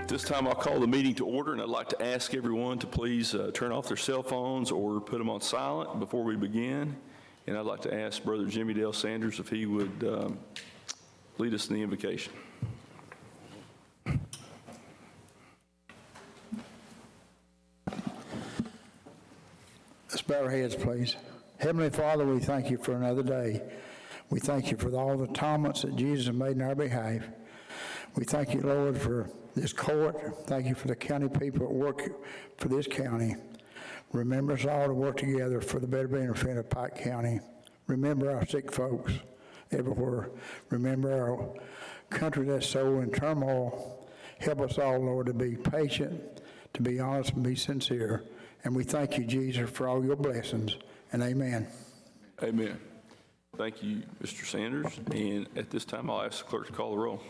At this time, I'll call the meeting to order, and I'd like to ask everyone to please turn off their cell phones or put them on silent before we begin. And I'd like to ask Brother Jimmy Dale Sanders if he would lead us in the invocation. Let's bow our heads, please. Heavenly Father, we thank you for another day. We thank you for all the atonements that Jesus made in our behalf. We thank you, Lord, for this court. Thank you for the county people that work for this county. Remember us all to work together for the better benefit of Pike County. Remember our sick folks everywhere. Remember our country that's so in turmoil. Help us all, Lord, to be patient, to be honest, and be sincere. And we thank you, Jesus, for all your blessings. And amen. Amen. Thank you, Mr. Sanders. And at this time, I'll ask the clerk to call the roll.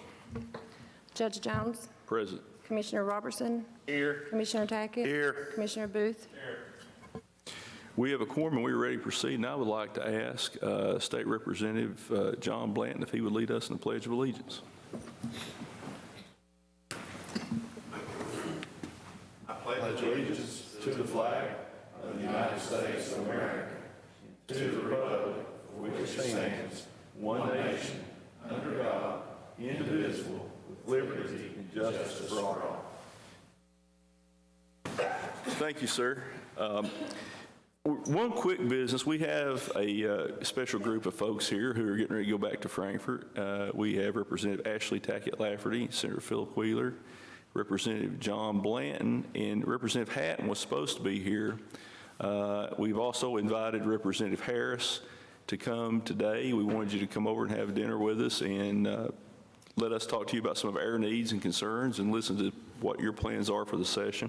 Judge Jones? Present. Commissioner Robertson? Here. Commissioner Tackett? Here. Commissioner Booth? Here. We have a quorum and we're ready to proceed. And I would like to ask State Representative John Blanton if he would lead us in the Pledge of Allegiance. I pledge allegiance to the flag of the United States of America, to the republic for which it stands, one nation, under God, indivisible, with liberty and justice for all. Thank you, sir. One quick business. We have a special group of folks here who are getting ready to go back to Frankfort. We have Representative Ashley Tackett Lafferty, Senator Philip Wheeler, Representative John Blanton, and Representative Hatton was supposed to be here. We've also invited Representative Harris to come today. We wanted you to come over and have dinner with us and let us talk to you about some of our needs and concerns and listen to what your plans are for the session.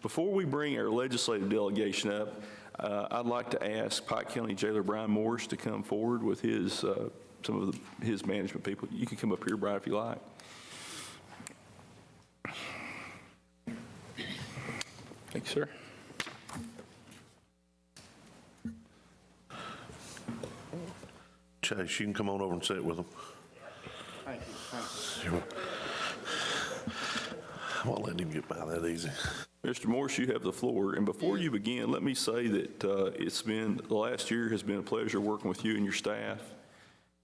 Before we bring our legislative delegation up, I'd like to ask Pike County Jailer Brian Morris to come forward with his some of his management people. You can come up here, Brian, if you like. Thank you, sir. Chase, you can come on over and sit with them. Thank you. I won't let him get by that easy. Mr. Morris, you have the floor. And before you begin, let me say that the last year has been a pleasure working with you and your staff.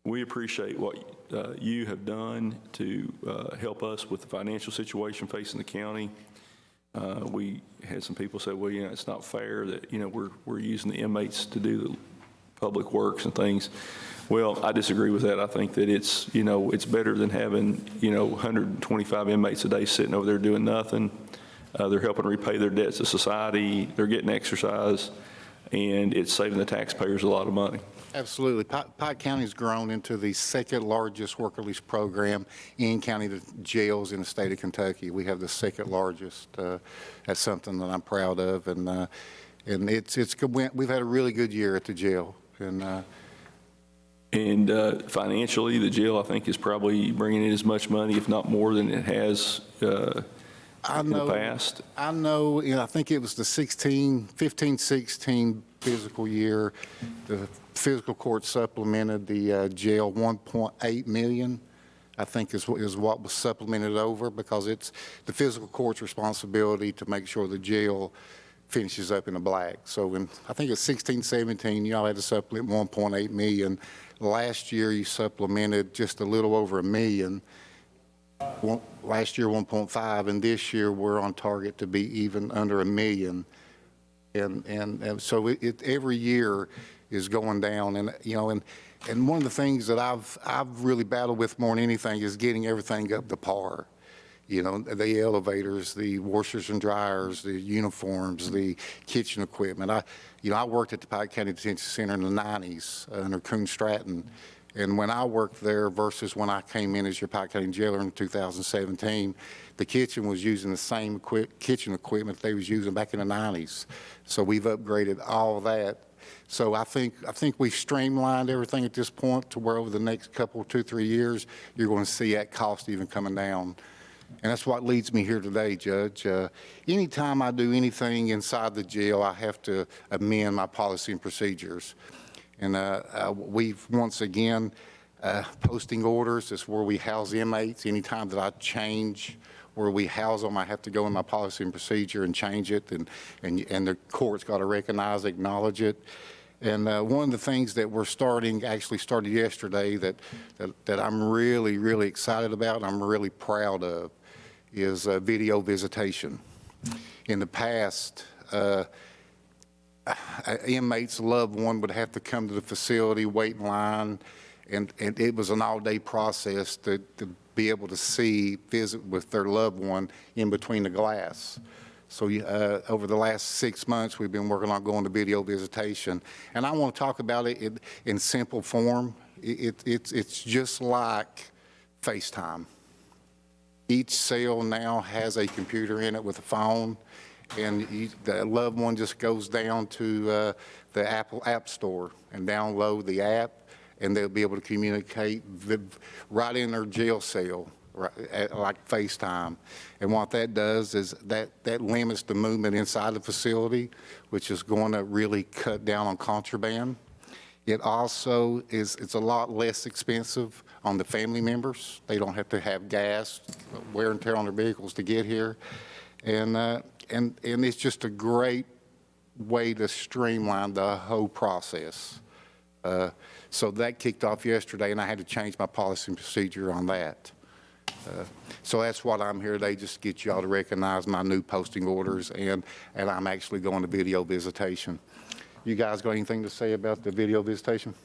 We appreciate what you have done to help us with the financial situation facing the county. We had some people say, well, it's not fair that, we're using the inmates to do the public works and things. Well, I disagree with that. I think that it's better than having, 125 inmates a day sitting over there doing nothing. They're helping repay their debts to society. They're getting exercise, and it's saving the taxpayers a lot of money. Absolutely. Pike County has grown into the second largest work release program in county jails in the state of Kentucky. We have the second largest. That's something that I'm proud of, and it's good. We've had a really good year at the jail, and financially, the jail I think is probably bringing in as much money, if not more, than it has in the past. I know. I think it was the 15-16 fiscal year. The fiscal court supplemented the jail $1.8 million, I think is what was supplemented over, because it's the fiscal court's responsibility to make sure the jail finishes up in the black. So I think it's 16-17, y'all had to supplement $1.8 million. Last year you supplemented just a little over $1 million. Last year 1.5, and this year we're on target to be even under $1 million. And so it every year is going down, and one of the things that I've really battled with more than anything is getting everything up to par. The elevators, the washers and dryers, the uniforms, the kitchen equipment. I worked at the Pike County Detention Center in the 90s under Coon Stratton, and when I worked there versus when I came in as your Pike County jailer in 2017, the kitchen was using the same kitchen equipment they was using back in the 90s. So we've upgraded all that. So I think we've streamlined everything at this point to where over the next couple, 2-3 years, you're going to see that cost even coming down. And that's what leads me here today, Judge. Anytime I do anything inside the jail, I have to amend my policy and procedures. And we've once again posting orders is where we house inmates. Anytime that I change where we house them, I have to go in my policy and procedure and change it, and the court's got to recognize, acknowledge it. And one of the things that we're actually started yesterday that I'm really, really excited about, and I'm really proud of, is video visitation. In the past, an inmate's loved one would have to come to the facility, wait in line, and it was an all-day process to be able to visit with their loved one in between the glass. So over the last 6 months, we've been working on going to video visitation. And I want to talk about it in simple form. It's just like FaceTime. Each cell now has a computer in it with a phone, and the loved one just goes down to the Apple App Store and download the app, and they'll be able to communicate right in their jail cell, like FaceTime. And what that does is that limits the movement inside the facility, which is going to really cut down on contraband. It also it's a lot less expensive on the family members. They don't have to have gas, wear and tear on their vehicles to get here. And it's just a great way to streamline the whole process. So that kicked off yesterday, and I had to change my policy and procedure on that. So that's what I'm here today, just to get y'all to recognize my new posting orders, and I'm actually going to video visitation. You guys got anything to say about the video visitation?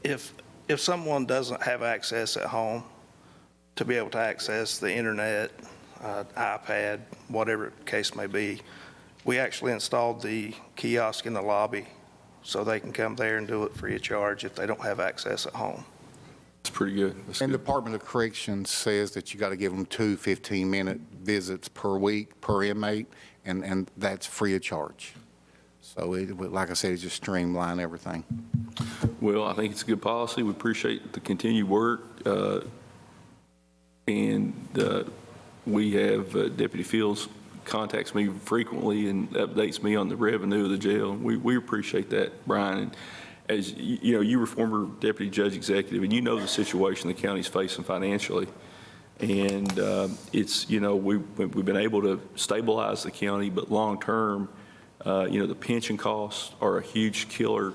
If someone doesn't have access at home to be able to access the internet, iPad, whatever the case may be, we actually installed the kiosk in the lobby so they can come there and do it free of charge if they don't have access at home. It's pretty good. That's And the good. Department of Corrections says that you got to give them 2 15-minute visits per week per inmate, and that's free of charge. So like I said, it just streamline everything. Well, I think it's a good policy. We appreciate the continued work. And we have Deputy Fields contacts me frequently and updates me on the revenue of the jail. We appreciate that, Brian. And as you know, you were former deputy judge executive, and you know the situation the county's facing financially. And it's, you know, we've been able to stabilize the county, but long term, you know, the pension costs are a huge killer.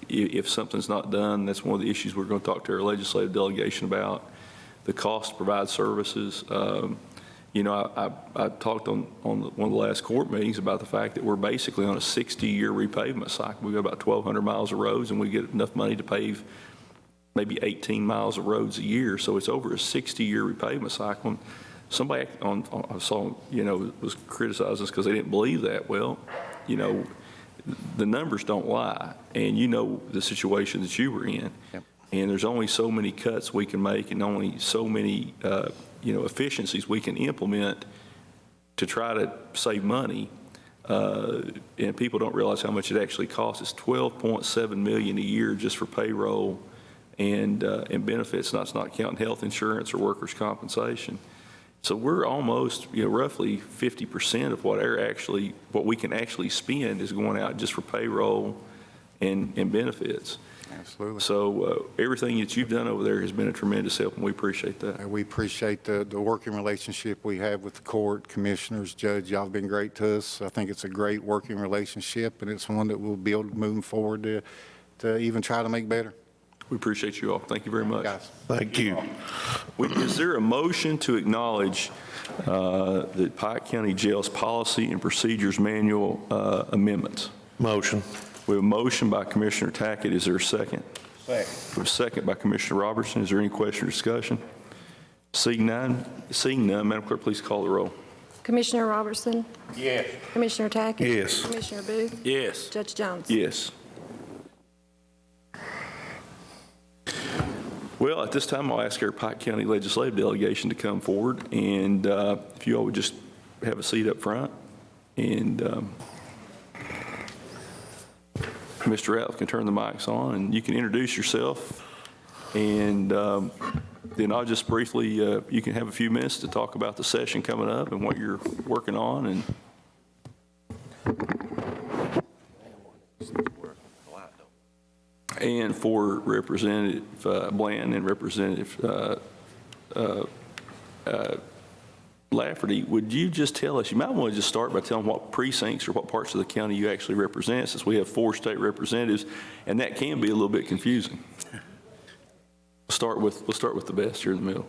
If something's not done, that's one of the issues we're going to talk to our legislative delegation about. The cost to provide services. You know, I talked on one of the last court meetings about the fact that we're basically on a 60-year repavement cycle. We've got about 1,200 miles of roads, and we get enough money to pave maybe 18 miles of roads a year. So it's over a 60-year repavement cycle. And somebody I saw, you know, was criticizing us because they didn't believe that. Well, you know, the numbers don't lie, and you know the situation that you were in. Yep. And there's only so many cuts we can make, and only so many you know, efficiencies we can implement to try to save money. And people don't realize how much it actually costs. It's $12.7 million a year just for payroll and benefits. That's not counting health insurance or workers' compensation. So we're almost, you know, roughly 50% of what we can actually spend is going out just for payroll and benefits. Absolutely. So everything that you've done over there has been a tremendous help, and we appreciate that. We appreciate the working relationship we have with the court, commissioners, judge. Y'all have been great to us. I think it's a great working relationship, and it's one that we'll build moving forward to even try to make better. We appreciate you all. Thank you very much. Guys. Thank you. Is there a motion to acknowledge the Pike County Jail's Policy and Procedures Manual amendments? Motion. We have a motion by Commissioner Tackett. Is there a second? Second. We have a second by Commissioner Robertson. Is there any question or discussion? Seeing none, Madam Clerk, please call the roll. Commissioner Robertson? Yes. Commissioner Tackett? Yes. Commissioner Booth? Yes. Judge Jones? Yes. Well, at this time, I'll ask our Pike County Legislative Delegation to come forward, and if you all would just have a seat up front, and Mr. Ratliff can turn the mics on, and you can introduce yourself, and then I'll just briefly, you can have a few minutes to talk about the session coming up and what you're working on, and for Representative Bland and Representative Lafferty, would you just tell us, you might want to just start by telling what precincts or what parts of the county you actually represent, since we have 4 state representatives, and that can be a little bit confusing. We'll start with the best here in the middle.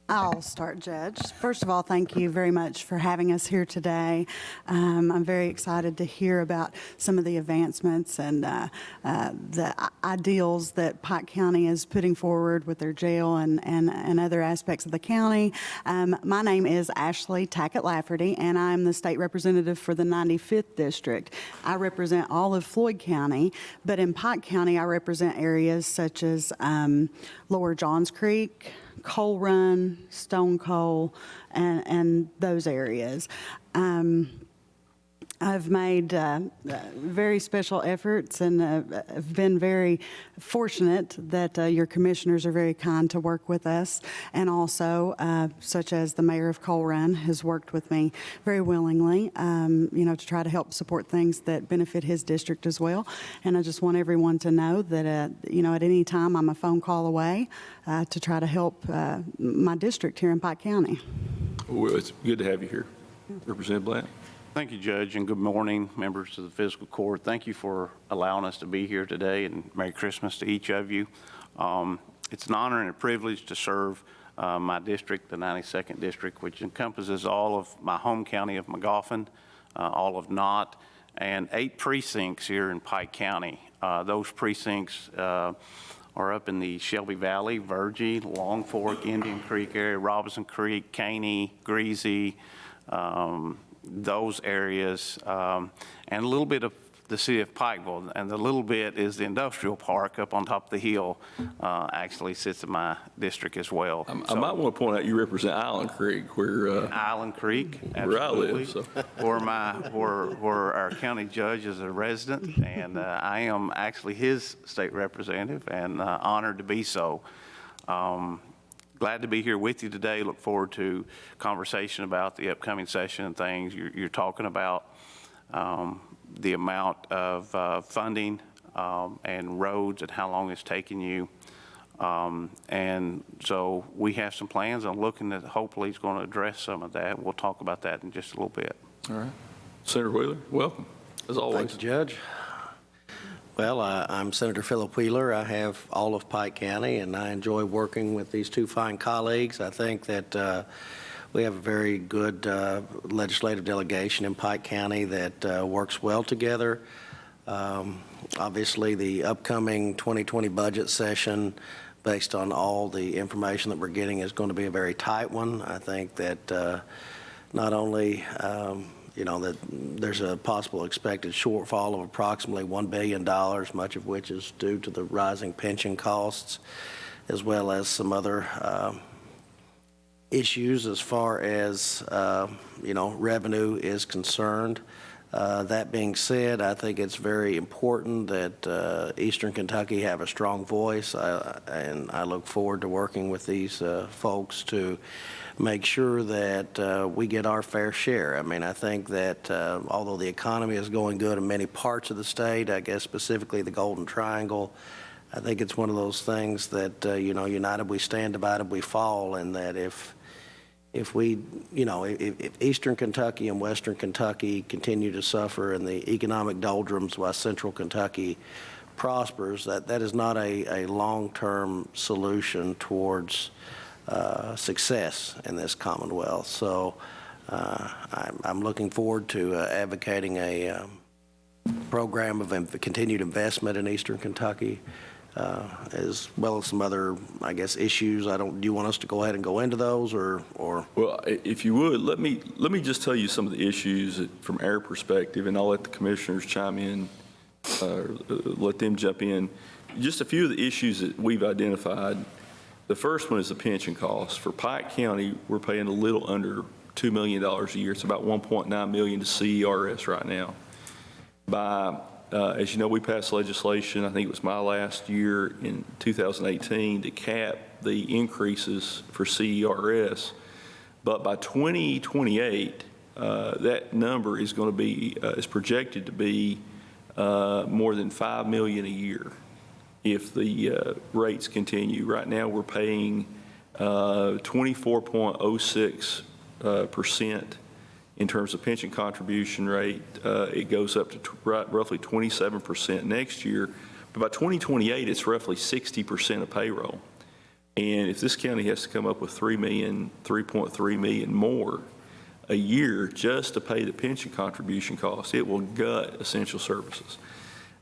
I'll start, Judge. First of all, thank you very much for having us here today. I'm very excited to hear about some of the advancements and the ideals that Pike County is putting forward with their jail and other aspects of the county. My name is Ashley Tackett Lafferty, and I'm the state representative for the 95th District. I represent all of Floyd County, but in Pike County, I represent areas such as Lower Johns Creek, Coal Run, Stone Coal, and those areas. I've made very special efforts and have been very fortunate that your commissioners are very kind to work with us, and also such as the mayor of Coal Run has worked with me very willingly, to try to help support things that benefit his district as well. And I just want everyone to know that, at any time I'm a phone call away to try to help my district here in Pike County. Well, it's good to have you here. Representative Blount. Thank you, Judge, and good morning, members of the Fiscal Court. Thank you for allowing us to be here today, and Merry Christmas to each of you. It's an honor and a privilege to serve my district, the 92nd District, which encompasses all of my home county of Magoffin, all of Knott, and 8 precincts here in Pike County. Those precincts are up in the Shelby Valley, Virgie, Long Fork, Indian Creek area, Robinson Creek, Caney, Greasy, those areas, and a little bit of the city of Pikeville, and the little bit is the industrial park up on top of the hill, actually sits in my district as well. I might want to point out you represent Island Creek, where Island Creek, where I absolutely, live, so. where our county judge is a resident, and I am actually his state representative, and honored to be so. Glad to be here with you today. Look forward to conversation about the upcoming session and things. You're talking about the amount of funding and roads and how long it's taking you. And so we have some plans. I'm looking at hopefully he's going to address some of that. We'll talk about that in just a little bit. All right. Senator Wheeler, welcome, as always. Thank you, Judge. Well, I'm Senator Philip Wheeler. I have all of Pike County, and I enjoy working with these 2 fine colleagues. I think that we have a very good legislative delegation in Pike County that works well together. Obviously, the upcoming 2020 budget session, based on all the information that we're getting, is going to be a very tight one. I think that not only that there's a possible expected shortfall of approximately $1 billion, much of which is due to the rising pension costs, as well as some other issues as far as, revenue is concerned. That being said, I think it's very important that Eastern Kentucky have a strong voice, and I look forward to working with these folks to make sure that we get our fair share. I mean, I think that although the economy is going good in many parts of the state, I guess specifically the Golden Triangle, I think it's one of those things that, united we stand, divided we fall, and that if Eastern Kentucky and Western Kentucky continue to suffer in the economic doldrums while Central Kentucky prospers, that is not a long-term solution towards success in this Commonwealth. So I'm looking forward to advocating a program of continued investment in Eastern Kentucky, as well as some other, I guess, issues. Do you want us to go ahead and go into those, or? Well, if you would, let me just tell you some of the issues from our perspective, and I'll let the commissioners chime in, let them jump in. Just a few of the issues that we've identified. The first one is the pension cost. For Pike County, we're paying a little under $2 million a year. It's about $1.9 million to CERS right now. As you know, we passed legislation, I think it was my last year in 2018, to cap the increases for CERS. But by 2028, that number is going to be, is projected to be more than $5 million a year if the rates continue. Right now, we're paying 24.06% in terms of pension contribution rate. It goes up to roughly 27% next year. But by 2028, it's roughly 60% of payroll. And if this county has to come up with $3.3 million more a year just to pay the pension contribution costs, it will gut essential services.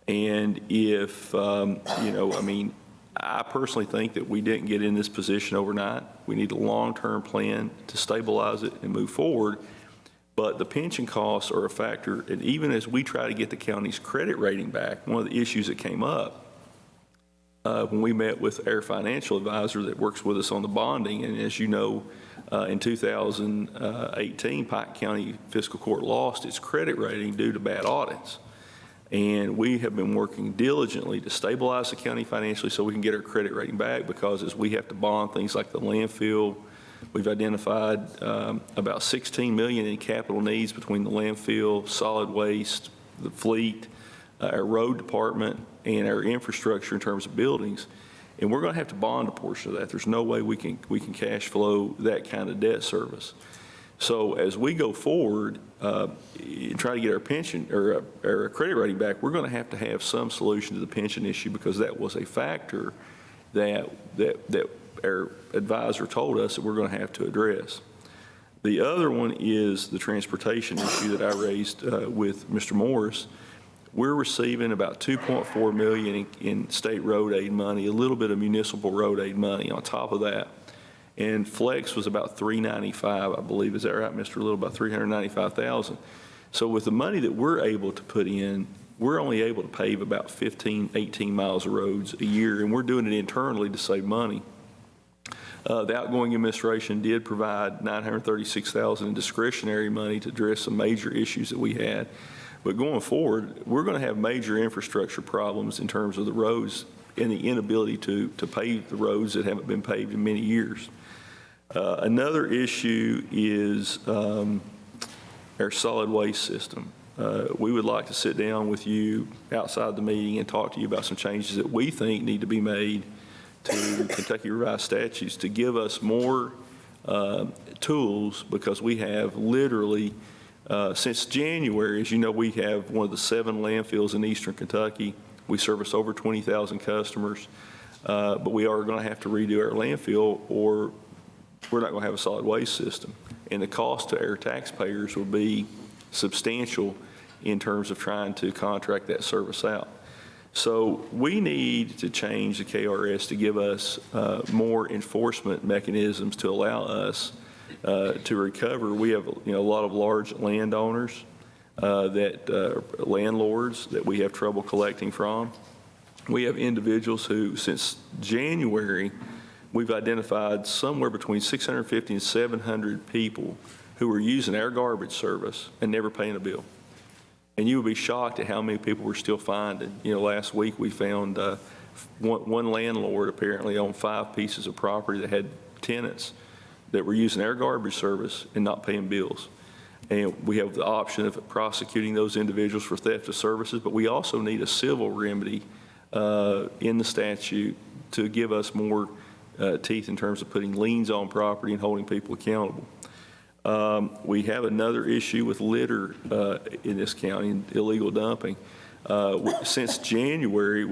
And if, I personally think that we didn't get in this position overnight. We need a long-term plan to stabilize it and move forward. But the pension costs are a factor. And even as we try to get the county's credit rating back, one of the issues that came up when we met with our financial advisor that works with us on the bonding, and as you know, in 2018, Pike County Fiscal Court lost its credit rating due to bad audits. And we have been working diligently to stabilize the county financially so we can get our credit rating back, because as we have to bond things like the landfill, we've identified about $16 million in capital needs between the landfill, solid waste, the fleet, our road department, and our infrastructure in terms of buildings. And we're going to have to bond a portion of that. There's no way we can cash flow that kind of debt service. So as we go forward and try to get our pension or our credit rating back, we're going to have some solution to the pension issue, because that was a factor that our advisor told us that we're going to have to address. The other one is the transportation issue that I raised with Mr. Morris. We're receiving about $2.4 million in state road aid money, a little bit of municipal road aid money on top of that. And flex was about $395, I believe. Is that right, Mr. Little? About $395,000. So with the money that we're able to put in, we're only able to pave about 15, 18 miles of roads a year, and we're doing it internally to save money. The outgoing administration did provide $936,000 in discretionary money to address some major issues that we had. But going forward, we're going to have major infrastructure problems in terms of the roads and the inability to pave the roads that haven't been paved in many years. Another issue is our solid waste system. We would like to sit down with you outside the meeting and talk to you about some changes that we think need to be made to Kentucky Revised Statutes to give us more tools, because we have literally, since January, as you know, we have one of the 7 landfills in eastern Kentucky. We service over 20,000 customers, but we are going to have to redo our landfill, or we're not going to have a solid waste system. And the cost to our taxpayers will be substantial in terms of trying to contract that service out. So we need to change the KRS to give us more enforcement mechanisms to allow us to recover. We have a lot of large landowners, landlords that we have trouble collecting from. We have individuals who, since January, we've identified somewhere between 650 and 700 people who are using our garbage service and never paying a bill. And you would be shocked at how many people we're still finding. Last week we found one landlord apparently owned 5 pieces of property that had tenants that were using our garbage service and not paying bills. And we have the option of prosecuting those individuals for theft of services, but we also need a civil remedy in the statute to give us more teeth in terms of putting liens on property and holding people accountable. We have another issue with litter in this county, illegal dumping. Since January,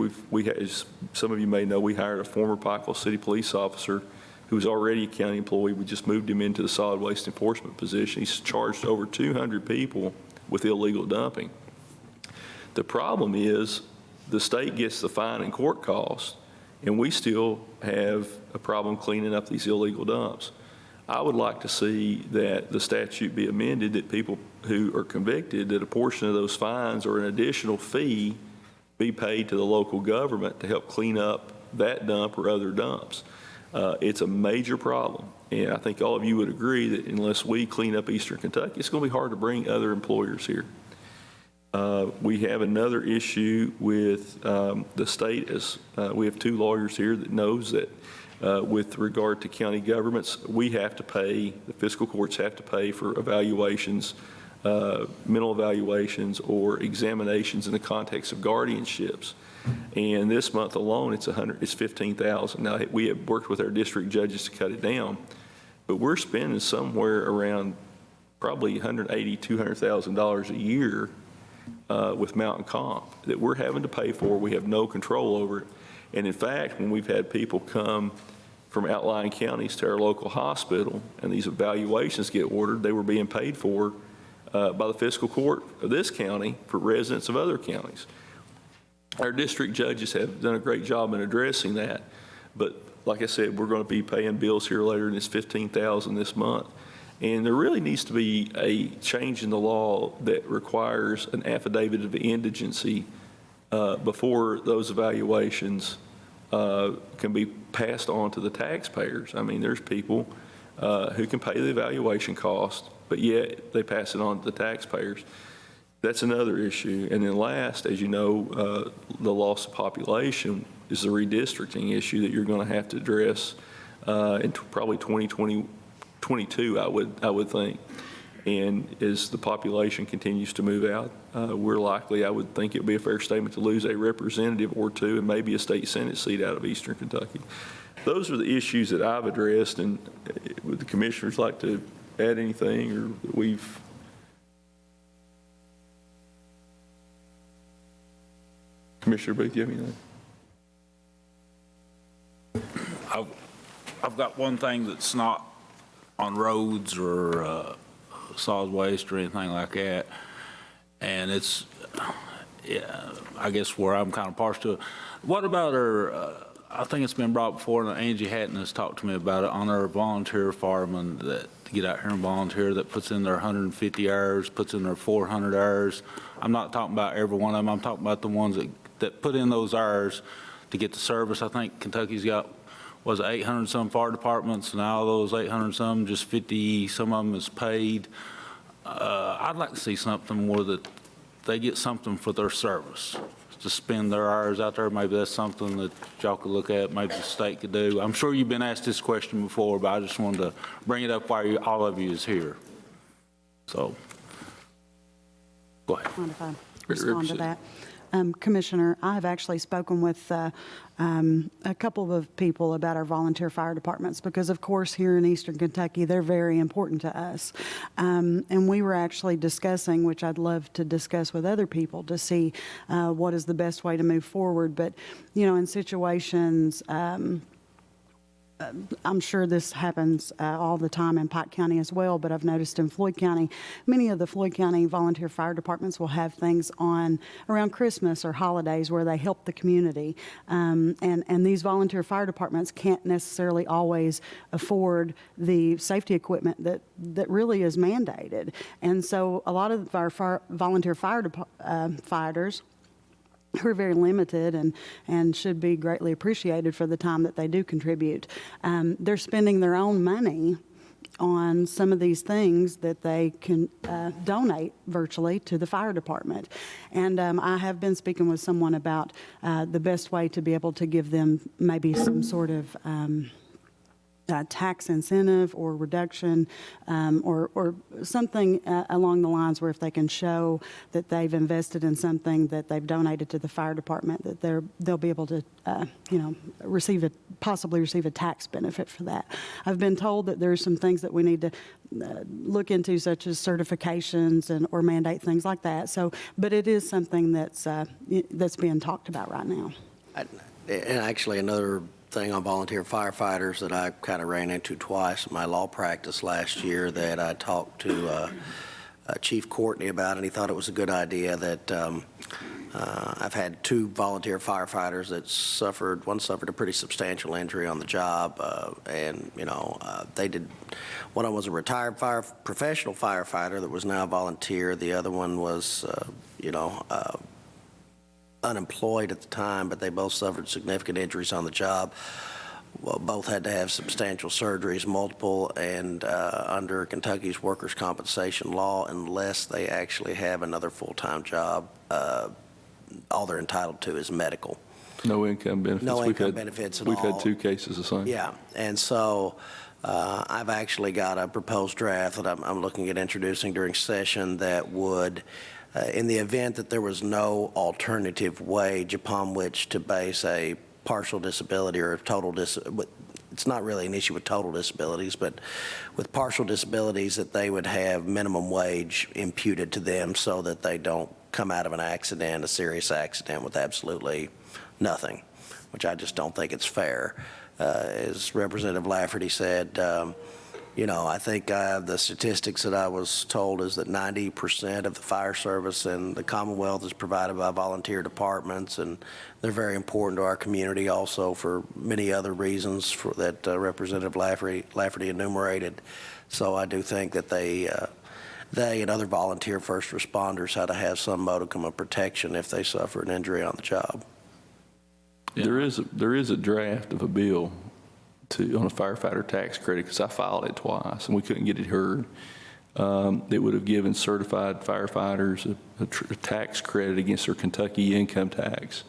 as some of you may know, we hired a former Pikeville City police officer who was already a county employee. We just moved him into the solid waste enforcement position. He's charged over 200 people with illegal dumping. The problem is the state gets the fine and court costs, and we still have a problem cleaning up these illegal dumps. I would like to see that the statute be amended, that people who are convicted, that a portion of those fines or an additional fee be paid to the local government to help clean up that dump or other dumps. It's a major problem, and I think all of you would agree that unless we clean up eastern Kentucky, it's going to be hard to bring other employers here. We have another issue with the state. We have 2 lawyers here that knows that with regard to county governments, we have to pay, the fiscal courts have to pay for evaluations mental evaluations or examinations in the context of guardianships. And this month alone, it's $15,000. Now, we have worked with our district judges to cut it down, but we're spending somewhere around probably $180,000, $200,000 a year with mountain comp that we're having to pay for. We have no control over it. And in fact, when we've had people come from outlying counties to our local hospital and these evaluations get ordered, they were being paid for by the fiscal court of this county for residents of other counties. Our district judges have done a great job in addressing that, but like I said, we're going to be paying bills here later, and it's $15,000 this month. And there really needs to be a change in the law that requires an affidavit of indigency before those evaluations can be passed on to the taxpayers. I mean, there's people who can pay the evaluation cost, but yet they pass it on to the taxpayers. That's another issue. And then last, as you know, the loss of population is the redistricting issue that you're going to have to address in probably 2022, I would think. And as the population continues to move out, we're likely, I would think it would be a fair statement, to lose a representative or two and maybe a state Senate seat out of Eastern Kentucky. Those are the issues that I've addressed, and would the commissioners like to add anything, or that we've... Commissioner Booth, you have anything? I've got one thing that's not on roads or solid waste or anything like that, and it's, yeah, I guess where I'm kind of partial to it. What about our, I think it's been brought before, and Angie Hatton has talked to me about it, on our volunteer firemen that get out here and volunteer, that puts in their 150 hours, puts in their 400 hours. I'm not talking about every one of them. I'm talking about the ones that put in those hours to get the service. I think Kentucky's got, was it 800 some fire departments, and out of those 800 some, just 50 some of them is paid. I'd like to see something where that they get something for their service, to spend their hours out there. Maybe that's something that y'all could look at, maybe the state could do. I'm sure you've been asked this question before, but I just wanted to bring it up while all of you is here. So, go ahead. Mind if I respond to that? Commissioner, I have actually spoken with a couple of people about our volunteer fire departments because, of course, here in Eastern Kentucky, they're very important to us. And we were actually discussing, which I'd love to discuss with other people to see what is the best way to move forward. But, you know, in situations, I'm sure this happens all the time in Pike County as well, but I've noticed in Floyd County, many of the Floyd County volunteer fire departments will have things on around Christmas or holidays where they help the community. And these volunteer fire departments can't necessarily always afford the safety equipment that really is mandated. And so a lot of our volunteer fighters who are very limited and should be greatly appreciated for the time that they do contribute. They're spending their own money on some of these things that they can donate virtually to the fire department. And I have been speaking with someone about the best way to be able to give them maybe some sort of tax incentive or reduction or something along the lines where if they can show that they've invested in something that they've donated to the fire department, that they'll be able to possibly receive a tax benefit for that. I've been told that there's some things that we need to look into, such as certifications or mandate things like that. So, but it is something that's being talked about right now. And actually, another thing on volunteer firefighters that I kind of ran into twice in my law practice last year that I talked to Chief Courtney about, and he thought it was a good idea that I've had two volunteer firefighters that suffered, one suffered a pretty substantial injury on the job, and, you know, they did, one of them was a retired professional firefighter that was now a volunteer. The other one was, unemployed at the time, but they both suffered significant injuries on the job. Well, both had to have substantial surgeries, multiple, and under Kentucky's workers' compensation law, unless they actually have another full-time job, all they're entitled to is medical. No income benefits. No income benefits at all. We've had two cases the same. Yeah, and so I've actually got a proposed draft that I'm looking at introducing during session that would, in the event that there was no alternative wage upon which to base a partial disability or a total disability, it's not really an issue with total disabilities, but with partial disabilities, that they would have minimum wage imputed to them so that they don't come out of an accident, a serious accident, with absolutely nothing, which I just don't think it's fair. As Representative Lafferty said, you know, I think the statistics that I was told is that 90% of the fire service in the Commonwealth is provided by volunteer departments, and they're very important to our community also for many other reasons that Representative Lafferty enumerated. So I do think that they and other volunteer first responders had to have some modicum of protection if they suffer an injury on the job. There is a draft of a bill on a firefighter tax credit, because I filed it twice and we couldn't get it heard. That would have given certified firefighters a tax credit against their Kentucky income tax.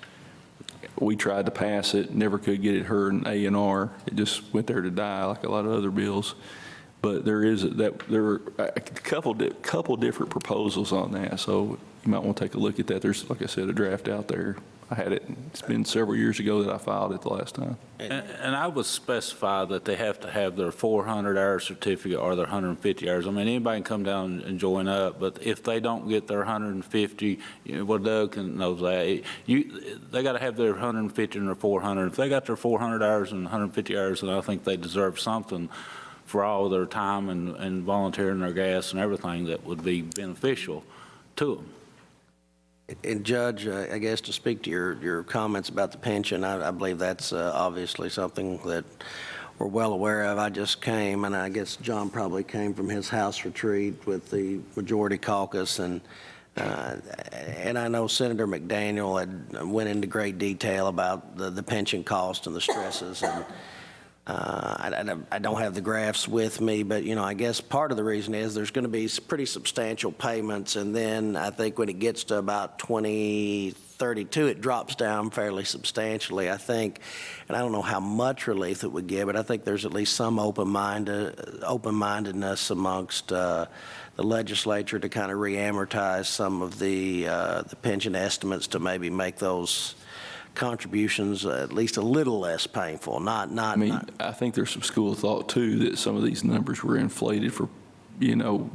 We tried to pass it, never could get it heard in A&R. It just went there to die, like a lot of other bills. But there are a couple different proposals on that, so you might want to take a look at that. There's, like I said, a draft out there. I had it. It's been several years ago that I filed it the last time. And I would specify that they have to have their 400-hour certificate or their 150 hours. I mean, anybody can come down and join up, but if they don't get their 150, you know, well, Doug knows that. They got to have their 150 and their 400. If they got their 400 hours and 150 hours, then I think they deserve something for all their time and volunteering their gas and everything that would be beneficial to them. And Judge, I guess to speak to your comments about the pension, I believe that's obviously something that we're well aware of. I just came, and I guess John probably came from his house retreat with the majority caucus, and I know Senator McDaniel had went into great detail about the pension cost and the stresses, and I don't have the graphs with me, but, you know, I guess part of the reason is there's going to be pretty substantial payments, and then I think when it gets to about 2032, it drops down fairly substantially, I think. And I don't know how much relief it would give, but I think there's at least some open-mindedness amongst the legislature to kind of re-amortize some of the pension estimates to maybe make those contributions at least a little less painful. I think there's some school of thought too that some of these numbers were inflated for, you know,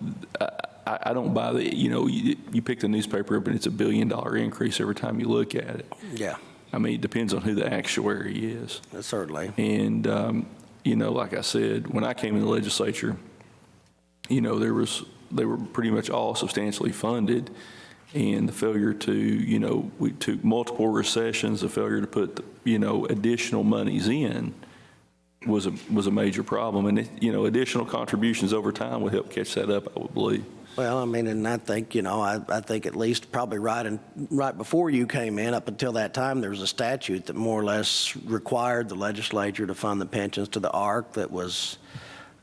I don't buy the, you know, you pick the newspaper up and it's $1 billion increase every time you look at it. Yeah. I mean, it depends on who the actuary is. Certainly. And, you know, like I said, when I came in the legislature, you know, they were pretty much all substantially funded. And the failure to, you know, we took multiple recessions, the failure to put, you know, additional monies in was a major problem. And, you know, additional contributions over time would help catch that up, I would believe. Well, I mean, and I think, you know, I think at least probably right before you came in, up until that time, there was a statute that more or less required the legislature to fund the pensions to the ARC that was,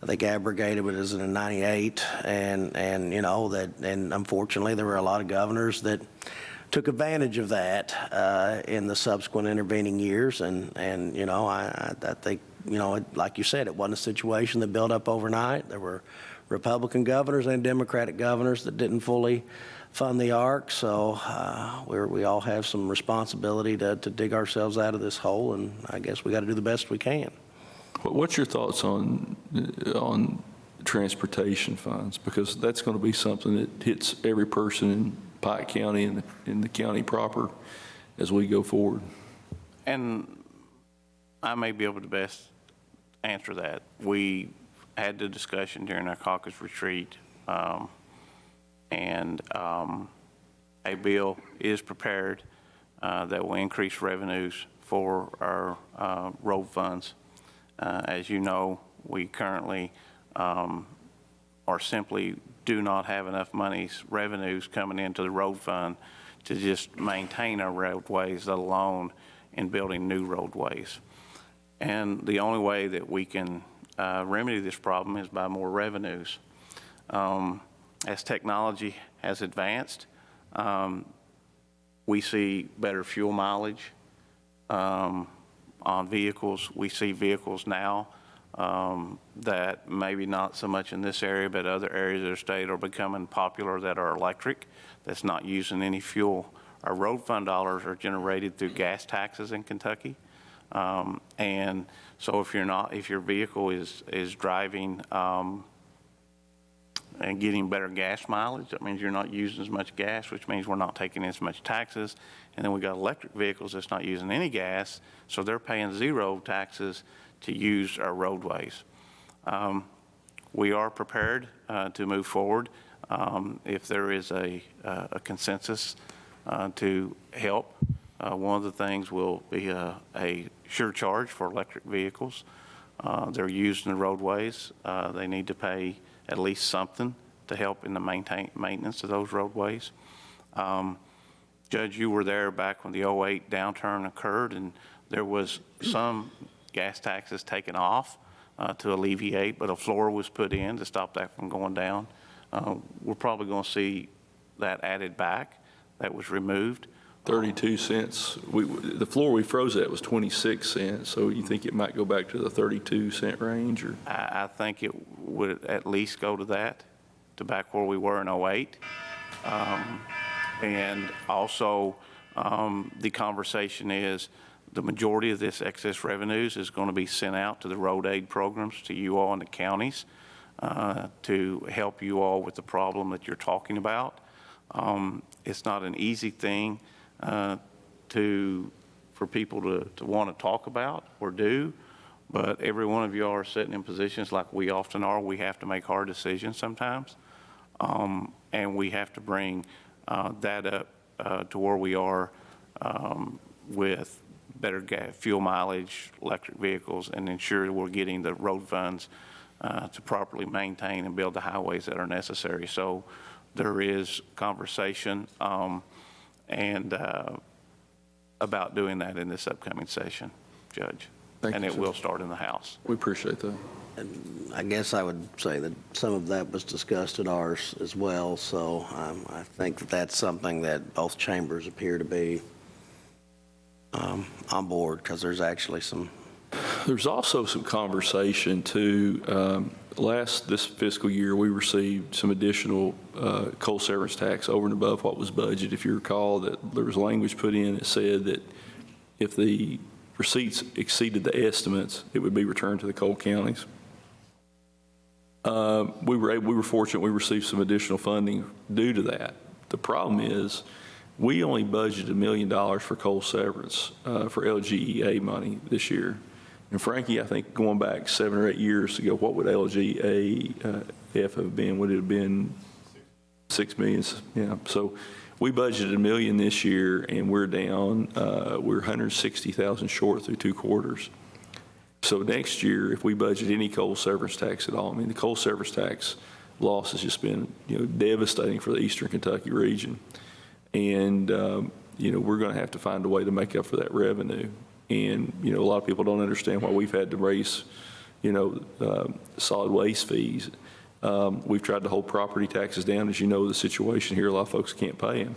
I think, abrogated it as in '98, and you know that, and unfortunately there were a lot of governors that took advantage of that in the subsequent intervening years, and you know I think, you know, like you said, it wasn't a situation that built up overnight. There were Republican governors and Democratic governors that didn't fully fund the ARC, so we all have some responsibility to dig ourselves out of this hole, and I guess we got to do the best we can. What's your thoughts on transportation funds? Because that's going to be something that hits every person in Pike County and in the county proper as we go forward. And I may be able to best answer that. We had the discussion during our caucus retreat, and a bill is prepared that will increase revenues for our road funds. As you know, we currently or simply do not have enough revenues coming into the road fund to just maintain our roadways, let alone in building new roadways. And the only way that we can remedy this problem is by more revenues. As technology has advanced, we see better fuel mileage on vehicles. We see vehicles now that maybe not so much in this area, but other areas of the state are becoming popular that are electric, that's not using any fuel. Our road fund dollars are generated through gas taxes in Kentucky. And so if your vehicle is driving and getting better gas mileage, that means you're not using as much gas, which means we're not taking as much taxes. And then we got electric vehicles that's not using any gas, so they're paying zero taxes to use our roadways. We are prepared to move forward if there is a consensus to help. One of the things will be a sure charge for electric vehicles. They're used in the roadways. They need to pay at least something to help in the maintenance of those roadways. Judge, you were there back when the '08 downturn occurred, and there was some gas taxes taken off to alleviate, but a floor was put in to stop that from going down. We're probably going to see that added back. That was removed. 32 cents. The floor we froze at was 26 cents, so you think it might go back to the 32-cent range? Or I think it would at least go to that, to back where we were in '08. And also, the conversation is the majority of this excess revenues is going to be sent out to the road aid programs, to you all in the counties, to help you all with the problem that you're talking about. It's not an easy thing for people to want to talk about or do, but every one of you are sitting in positions like we often are. We have to make hard decisions sometimes, and we have to bring that up to where we are with better fuel mileage, electric vehicles, and ensure we're getting the road funds to properly maintain and build the highways that are necessary. So there is conversation about doing that in this upcoming session, Judge. Thank and you, it sir. will start in the House. we appreciate that. I guess I would say that some of that was discussed at ours as well, so I think that that's something that both chambers appear to be on board, because there's actually some. There's also some conversation too. This fiscal year, we received some additional coal severance tax over and above what was budgeted. If you recall, that there was language put in that said that if the receipts exceeded the estimates, it would be returned to the coal counties. We were fortunate. We received some additional funding due to that. The problem is, we only budgeted $1 million for coal severance for LGEA money this year. And frankly, I think going back 7 or 8 years ago, what would LGAF have been? Would it have been 6 million? Yeah. So we budgeted $1 million this year, and we're down. We're 160,000 short through 2 quarters. So next year, if we budget any coal severance tax at all, I mean, the coal severance tax loss has just been, devastating for the Eastern Kentucky region. And, we're going to have to find a way to make up for that revenue. And, a lot of people don't understand why we've had to raise, solid waste fees. We've tried to hold property taxes down. As you know, the situation here, a lot of folks can't pay them.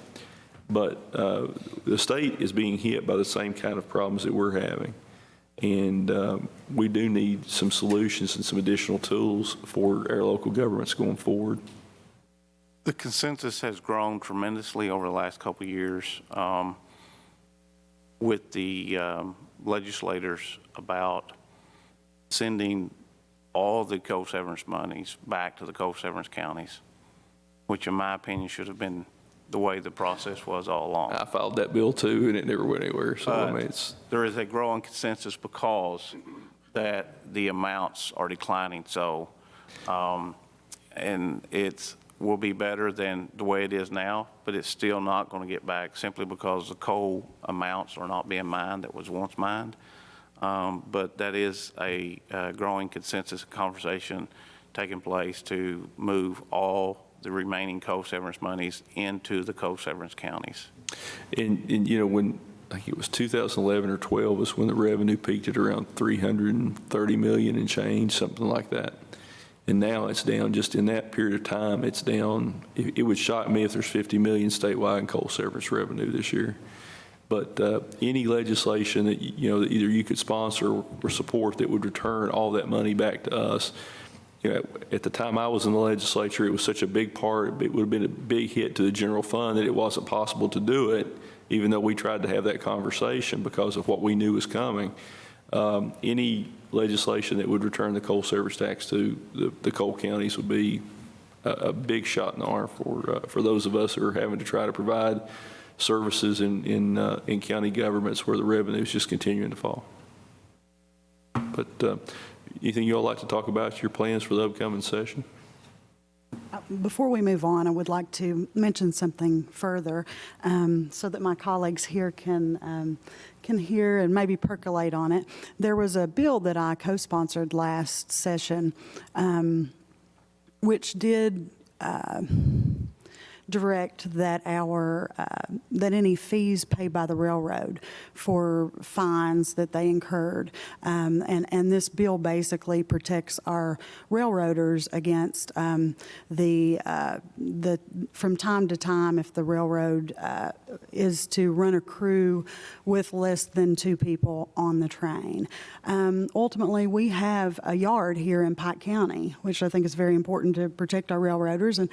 But the state is being hit by the same kind of problems that we're having. And we do need some solutions and some additional tools for our local governments going forward. The consensus has grown tremendously over the last couple of years with the legislators about sending all the coal severance monies back to the coal severance counties, which in my opinion should have been the way the process was all along. I filed that bill too, and it never went anywhere. So there is a growing consensus because that the amounts are declining. So, and will be better than the way it is now, but it's still not going to get back simply because the coal amounts are not being mined that was once mined. But that is a growing consensus conversation taking place to move all the remaining coal severance monies into the coal severance counties. And when I think it was 2011 or 12 was when the revenue peaked at around 330 million and change, something like that. And now it's down, just in that period of time, it's down. It would shock me if there's 50 million statewide in coal severance revenue this year. But any legislation that, that either you could sponsor or support that would return all that money back to us, at the time I was in the legislature, it was such a big part, it would have been a big hit to the general fund that it wasn't possible to do it, even though we tried to have that conversation because of what we knew was coming. Any legislation that would return the coal service tax to the coal counties would be a big shot in the arm for those of us who are having to try to provide services in county governments where the revenue is just continuing to fall. But anything you all like to talk about, your plans for the upcoming session? Before we move on, I would like to mention something further so that my colleagues here can hear and maybe percolate on it. There was a bill that I co-sponsored last session, which did direct that that any fees paid by the railroad for fines that they incurred, and this bill basically protects our railroaders against the from time to time if the railroad is to run a crew with less than 2 people on the train. Ultimately, we have a yard here in Pike County, which I think is very important to protect our railroaders, and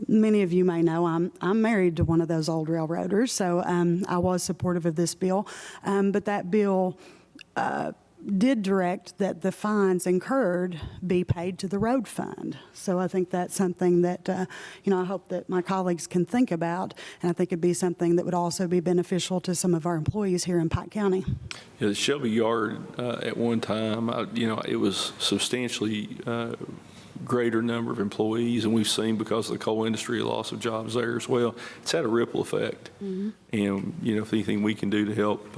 many of you may know I'm married to one of those old railroaders, so I was supportive of this bill. But that bill did direct that the fines incurred be paid to the road fund. So I think that's something that, I hope that my colleagues can think about, and I think it'd be something that would also be beneficial to some of our employees here in Pike County. Yeah, the Shelby Yard at one time, it was substantially greater number of employees, and we've seen because of the coal industry a loss of jobs there as well. It's had a ripple effect. Mm-hmm. And if anything we can do to help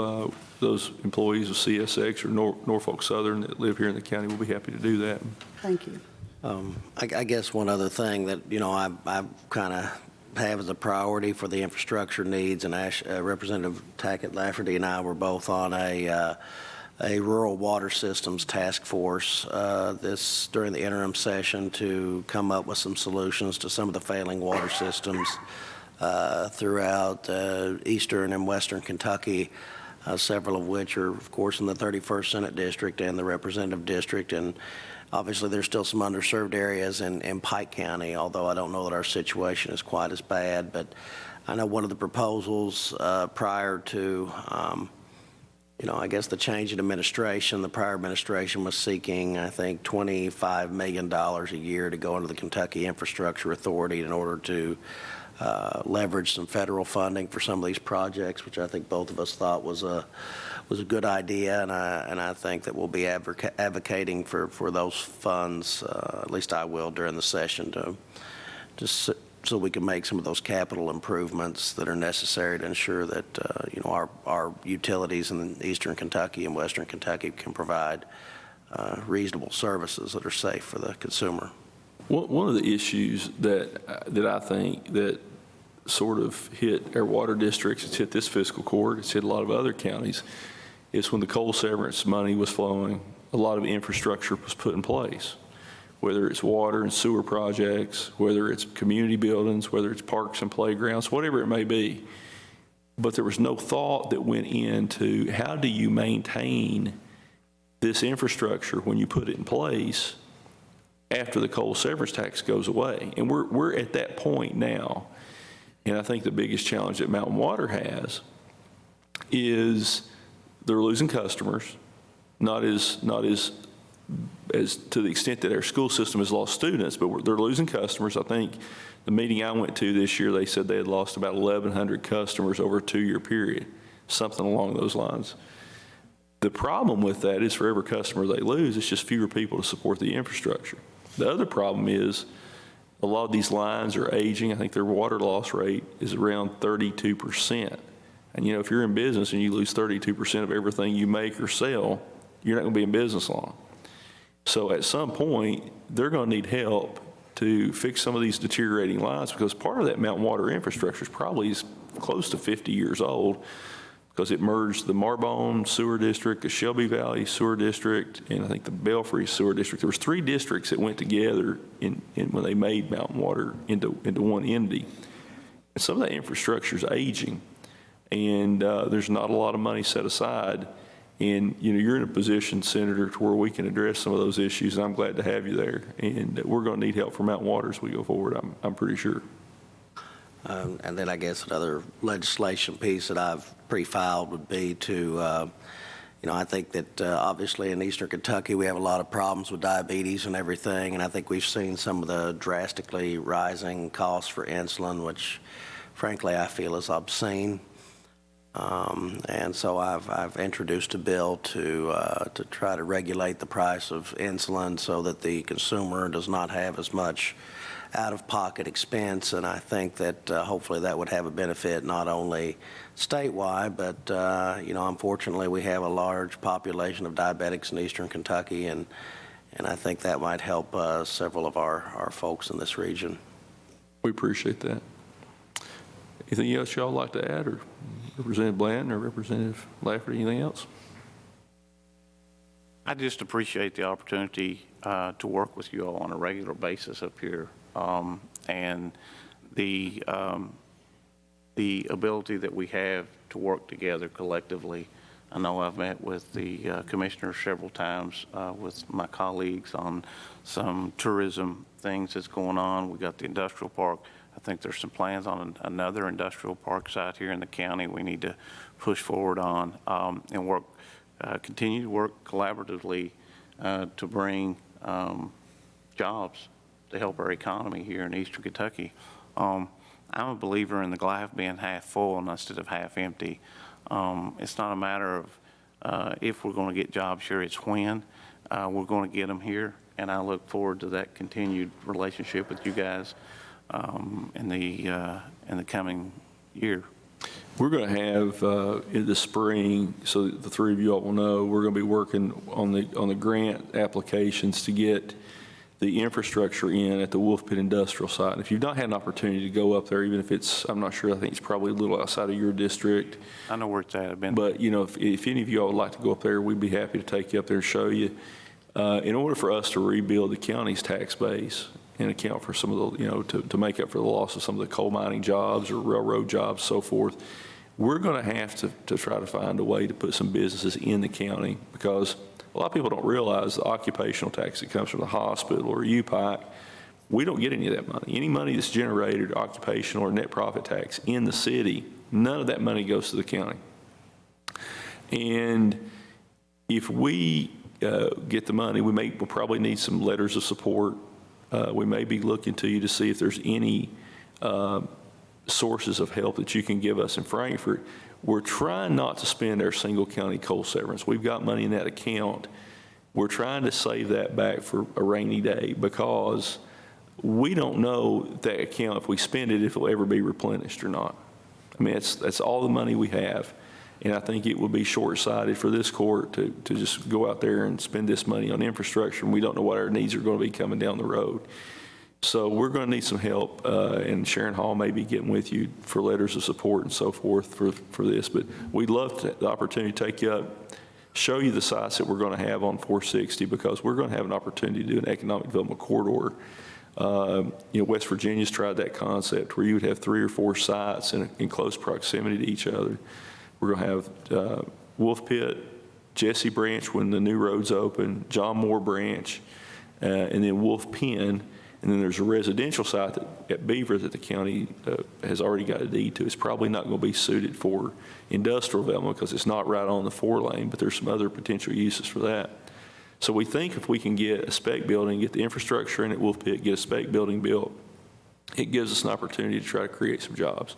those employees of CSX or Norfolk Southern that live here in the county, we'll be happy to do that. Thank you. I guess one other thing that I kind of have as a priority for the infrastructure needs, and Representative Tackett Lafferty and I were both on a rural water systems task force during the interim session to come up with some solutions to some of the failing water systems throughout eastern and western Kentucky, several of which are, of course, in the 31st Senate District and the Representative District. And obviously, there's still some underserved areas in Pike County, although I don't know that our situation is quite as bad. But I know one of the proposals prior to I guess the change in administration, the prior administration was seeking, I think, $25 million a year to go into the Kentucky Infrastructure Authority in order to leverage some federal funding for some of these projects, which I think both of us thought was a good idea, and I think that we'll be advocating for those funds, at least I will, during the session to just so we can make some of those capital improvements that are necessary to ensure that our utilities in eastern Kentucky and western Kentucky can provide reasonable services that are safe for the consumer. One of the issues that I think that sort of hit our water districts, it's hit this fiscal court, it's hit a lot of other counties, is when the coal severance money was flowing, a lot of infrastructure was put in place. Whether it's water and sewer projects, whether it's community buildings, whether it's parks and playgrounds, whatever it may be. But there was no thought that went into how do you maintain this infrastructure when you put it in place after the coal severance tax goes away. And we're at that point now. And I think the biggest challenge that Mountain Water has is they're losing customers, not as to the extent that our school system has lost students, but they're losing customers. I think the meeting I went to this year, they said they had lost about 1,100 customers over a 2-year period, something along those lines. The problem with that is for every customer they lose, it's just fewer people to support the infrastructure. The other problem is a lot of these lines are aging. I think their water loss rate is around 32%. And if you're in business and you lose 32% of everything you make or sell, you're not going to be in business long. So at some point, they're going to need help to fix some of these deteriorating lines, because part of that Mountain Water infrastructure is probably close to 50 years old, because it merged the Marbone Sewer District, the Shelby Valley Sewer District, and I think the Belfry Sewer District. There was 3 districts that went together when they made Mountain Water into one entity. And some of that infrastructure is aging. and there's not a lot of money set aside. And, you're in a position, Senator, to where we can address some of those issues, and I'm glad to have you there. And we're going to need help from Mountain Water as we go forward, I'm pretty sure. And then I guess another legislation piece that I've pre-filed would be to, I think that obviously in Eastern Kentucky we have a lot of problems with diabetes and everything, and I think we've seen some of the drastically rising costs for insulin, which frankly I feel is obscene. And so I've introduced a bill to try to regulate the price of insulin so that the consumer does not have as much out-of-pocket expense, and I think that hopefully that would have a benefit not only statewide, but unfortunately we have a large population of diabetics in Eastern Kentucky, and I think that might help several of our folks in this region. We appreciate that. Anything else y'all like to add, or Representative Blanton or Representative Lafferty, anything else? I just appreciate the opportunity to work with you all on a regular basis up here, and the ability that we have to work together collectively. I know I've met with the commissioners several times with my colleagues on some tourism things that's going on. We got the industrial park. I think there's some plans on another industrial park site here in the county we need to push forward on, and continue to work collaboratively to bring jobs to help our economy here in Eastern Kentucky. I'm a believer in the glass being half full instead of half empty. It's not a matter of if we're going to get jobs, sure, it's when we're going to get them here, and I look forward to that continued relationship with you guys in the coming year. We're going to have in the spring, so the three of you all will know, we're going to be working on the grant applications to get the infrastructure in at the Wolf Pit Industrial Site. And if you've not had an opportunity to go up there, even if it's, I'm not sure, I think it's probably a little outside of your district. I know where it's at. I've been. But, if any of you all would like to go up there, we'd be happy to take you up there and show you. In order for us to rebuild the county's tax base and account for some of the, to make up for the loss of some of the coal mining jobs or railroad jobs, so forth, we're going to have to try to find a way to put some businesses in the county, because a lot of people don't realize the occupational tax that comes from the hospital or Pike, we don't get any of that money. Any money that's generated, occupational or net profit tax in the city, none of that money goes to the county. And if we get the money, we'll probably need some letters of support. We may be looking to you to see if there's any sources of help that you can give us in Frankfort. We're trying not to spend our single county coal severance. We've got money in that account. We're trying to save that back for a rainy day, because we don't know that account, if we spend it, if it'll ever be replenished or not. I mean, that's all the money we have. And I think it would be short-sighted for this court to just go out there and spend this money on infrastructure, and we don't know what our needs are going to be coming down the road. So we're going to need some help, and Sharon Hall may be getting with you for letters of support and so forth for this. But we'd love the opportunity to take you up, show you the sites that we're going to have on 460, because we're going to have an opportunity to do an economic development corridor. West Virginia's tried that concept where you would have 3 or 4 sites in close proximity to each other. We're going to have Wolf Pit, Jesse Branch when the new road's open, John Moore Branch, and then Wolf Pen. And then there's a residential site at Beaver that the county has already got a deed to. It's probably not going to be suited for industrial development because it's not right on the 4-lane, but there's some other potential uses for that. So we think if we can get a spec building, get the infrastructure in at Wolf Pit, get a spec building built, it gives us an opportunity to try to create some jobs.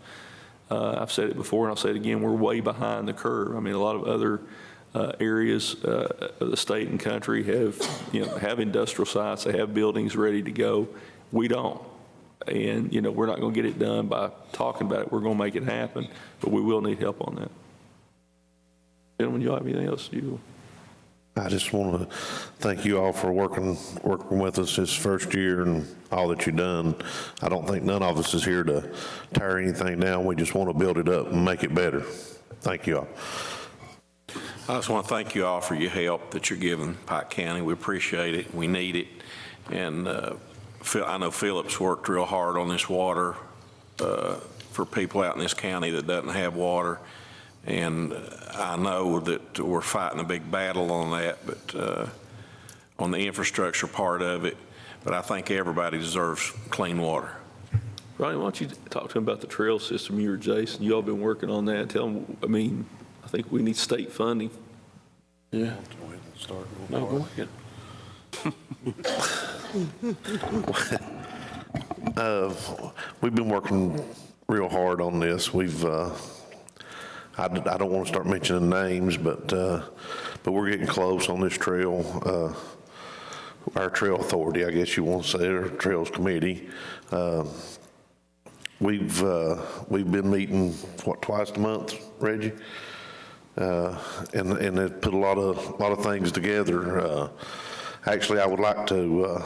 I've said it before and I'll say it again, we're way behind the curve. I mean, a lot of other areas of the state and country have industrial sites, they have buildings ready to go. We don't. And, we're not going to get it done by talking about it. We're going to make it happen, but we will need help on that. Gentlemen, you have anything else? I just want to thank you all for working with us this first year and all that you've done. I don't think none of us is here to tear anything down. We just want to build it up and make it better. Thank you all. I just want to thank you all for your help that you're giving Pike County. We appreciate it. We need it. And I know Philip's worked real hard on this water for people out in this county that doesn't have water. And I know that we're fighting a big battle on that, but on the infrastructure part of it, but I think everybody deserves clean water. Ronnie, why don't you talk to him about the trail system? You or Jason, you all been working on that. Tell him, I mean, I think we need state funding. Yeah. No, go ahead. We've been working real hard on this. I don't want to start mentioning names, but we're getting close on this trail. Our trail authority, I guess you want to say, or Trails Committee. We've been meeting, twice a month, Reggie? And it put a lot of things together. Actually, I would like to,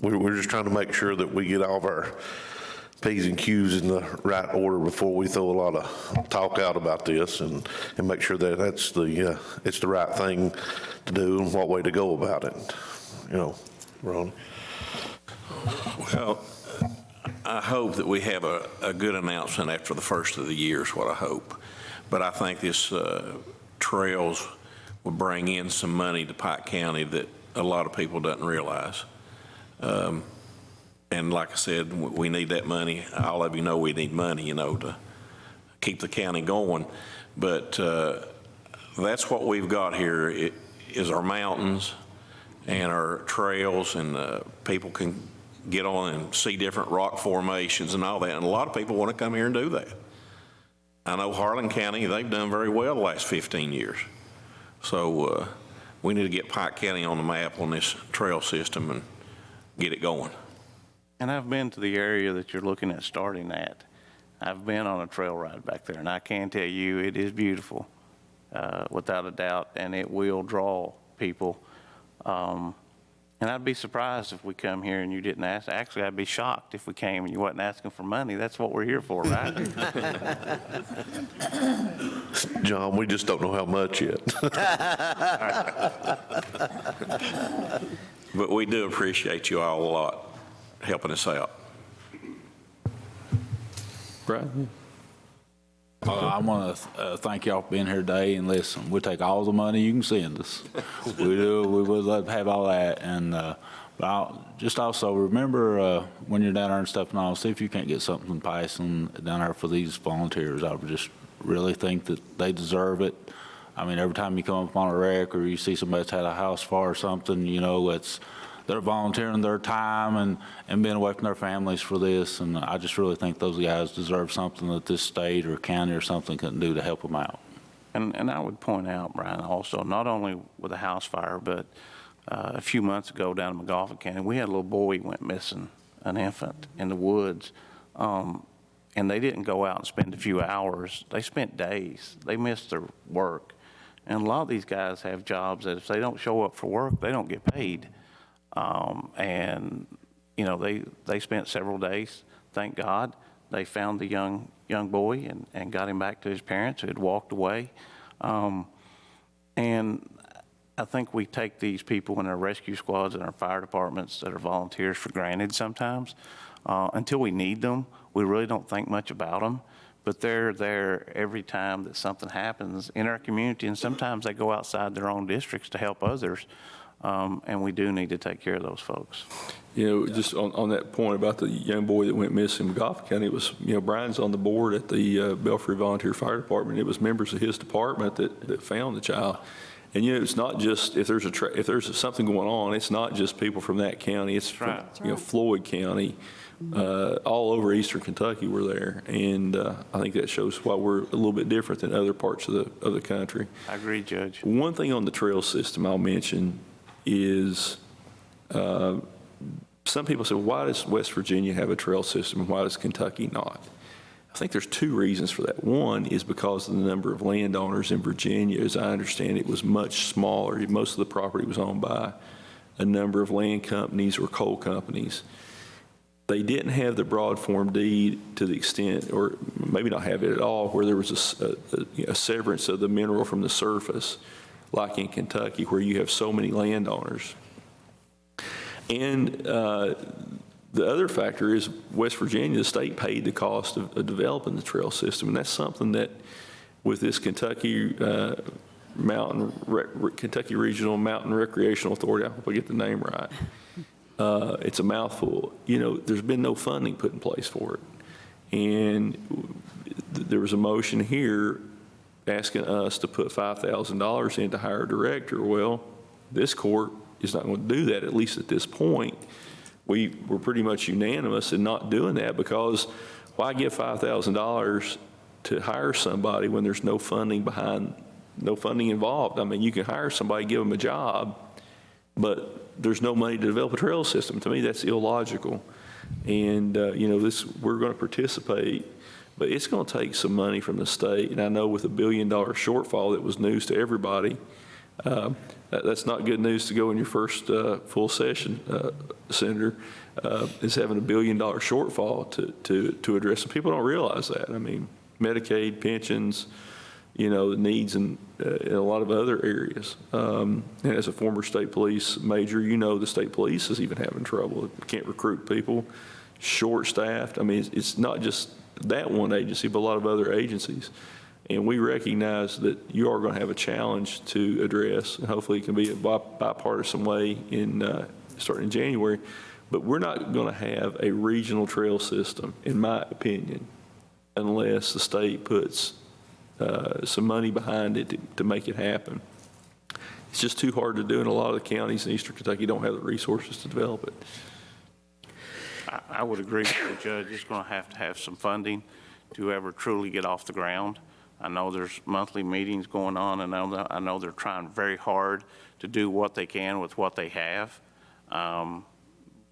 we're just trying to make sure that we get all of our P's and Q's in the right order before we throw a lot of talk out about this, and make sure that it's the right thing to do and what way to go about it. Ron. Well, I hope that we have a good announcement after the first of the year is what I hope. But I think this trails will bring in some money to Pike County that a lot of people doesn't realize. And like I said, we need that money. All of you know we need money, to keep the county going. But that's what we've got here is our mountains and our trails, and people can get on and see different rock formations and all that. And a lot of people want to come here and do that. I know Harlan County, they've done very well the last 15 years. So we need to get Pike County on the map on this trail system and get it going. And I've been to the area that you're looking at starting at. I've been on a trail ride back there, and I can tell you it is beautiful, without a doubt, and it will draw people. And I'd be surprised if we come here and you didn't ask. Actually, I'd be shocked if we came and you wasn't asking for money. That's what we're here for, right? John, we just don't know how much yet. But we do appreciate you all a lot helping us out. Brian? I want to thank y'all for being here today, and listen, we'll take all the money you can send us. We do. We would love to have all that. And but I'll just also remember when you're down there and stuff and all, see if you can't get something passing down there for these volunteers. I would just really think that they deserve it. I mean, every time you come up on a wreck or you see somebody that's had a house fire or something, they're volunteering their time and being away from their families for this, and I just really think those guys deserve something that this state or county or something couldn't do to help them out. And I would point out, Brian, also, not only with a house fire, but a few months ago down in McGoffin County, we had a little boy went missing, an infant, in the woods, and they didn't go out and spend a few hours. They spent days. They missed their work. And a lot of these guys have jobs that if they don't show up for work, they don't get paid. They spent several days, thank God. They found the young boy and got him back to his parents who had walked away. And I think we take these people in our rescue squads and our fire departments that are volunteers for granted sometimes. Until we need them, we really don't think much about them. But they're there every time that something happens in our community, and sometimes they go outside their own districts to help others. And we do need to take care of those folks. Just on that point about the young boy that went missing in McGoffin County, it was, Brian's on the board at the Belfry Volunteer Fire Department. It was members of his department that found the child. And, it's not just, if there's something going on, it's not just people from that county. It's from, Floyd County, all over eastern Kentucky were there. And I think that shows why we're a little bit different than other parts of the country. I agree, Judge. One thing on the trail system I'll mention is some people say, why does West Virginia have a trail system and why does Kentucky not? I think there's two reasons for that. One is because of the number of landowners in Virginia. As I understand it, was much smaller. Most of the property was owned by a number of land companies or coal companies. They didn't have the broad form deed to the extent, or maybe not have it at all, where there was a severance of the mineral from the surface, like in Kentucky, where you have so many landowners. And the other factor is West Virginia, the state paid the cost of developing the trail system, and that's something that with this Kentucky Kentucky Regional Mountain Recreational Authority. I hope I get the name right. It's a mouthful. You know, there's been no funding put in place for it. And there was a motion here asking us to put $5,000 in to hire a director. Well, this court is not going to do that, at least at this point. We were pretty much unanimous in not doing that, because why give $5,000 to hire somebody when there's no funding involved? I mean, you can hire somebody, give them a job, but there's no money to develop a trail system. To me, that's illogical. And, you know, we're going to participate, but it's going to take some money from the state. And I know with $1 billion shortfall, that was news to everybody. That's not good news to go in your first full session, Senator, is having $1 billion shortfall to address. And people don't realize that. I mean, Medicaid, pensions, you know, the needs in a lot of other areas. And as a former state police major, you know the state police is even having trouble. Can't recruit people, short-staffed. I mean, it's not just that one agency, but a lot of other agencies. And we recognize that you are going to have a challenge to address, and hopefully it can be a bipartisan way starting in January. But we're not going to have a regional trail system, in my opinion, unless the state puts some money behind it to make it happen. It's just too hard to do, and a lot of the counties in eastern Kentucky don't have the resources to develop it. I would agree with the judge. It's going to have some funding to ever truly get off the ground. I know there's monthly meetings going on, and I know they're trying very hard to do what they can with what they have.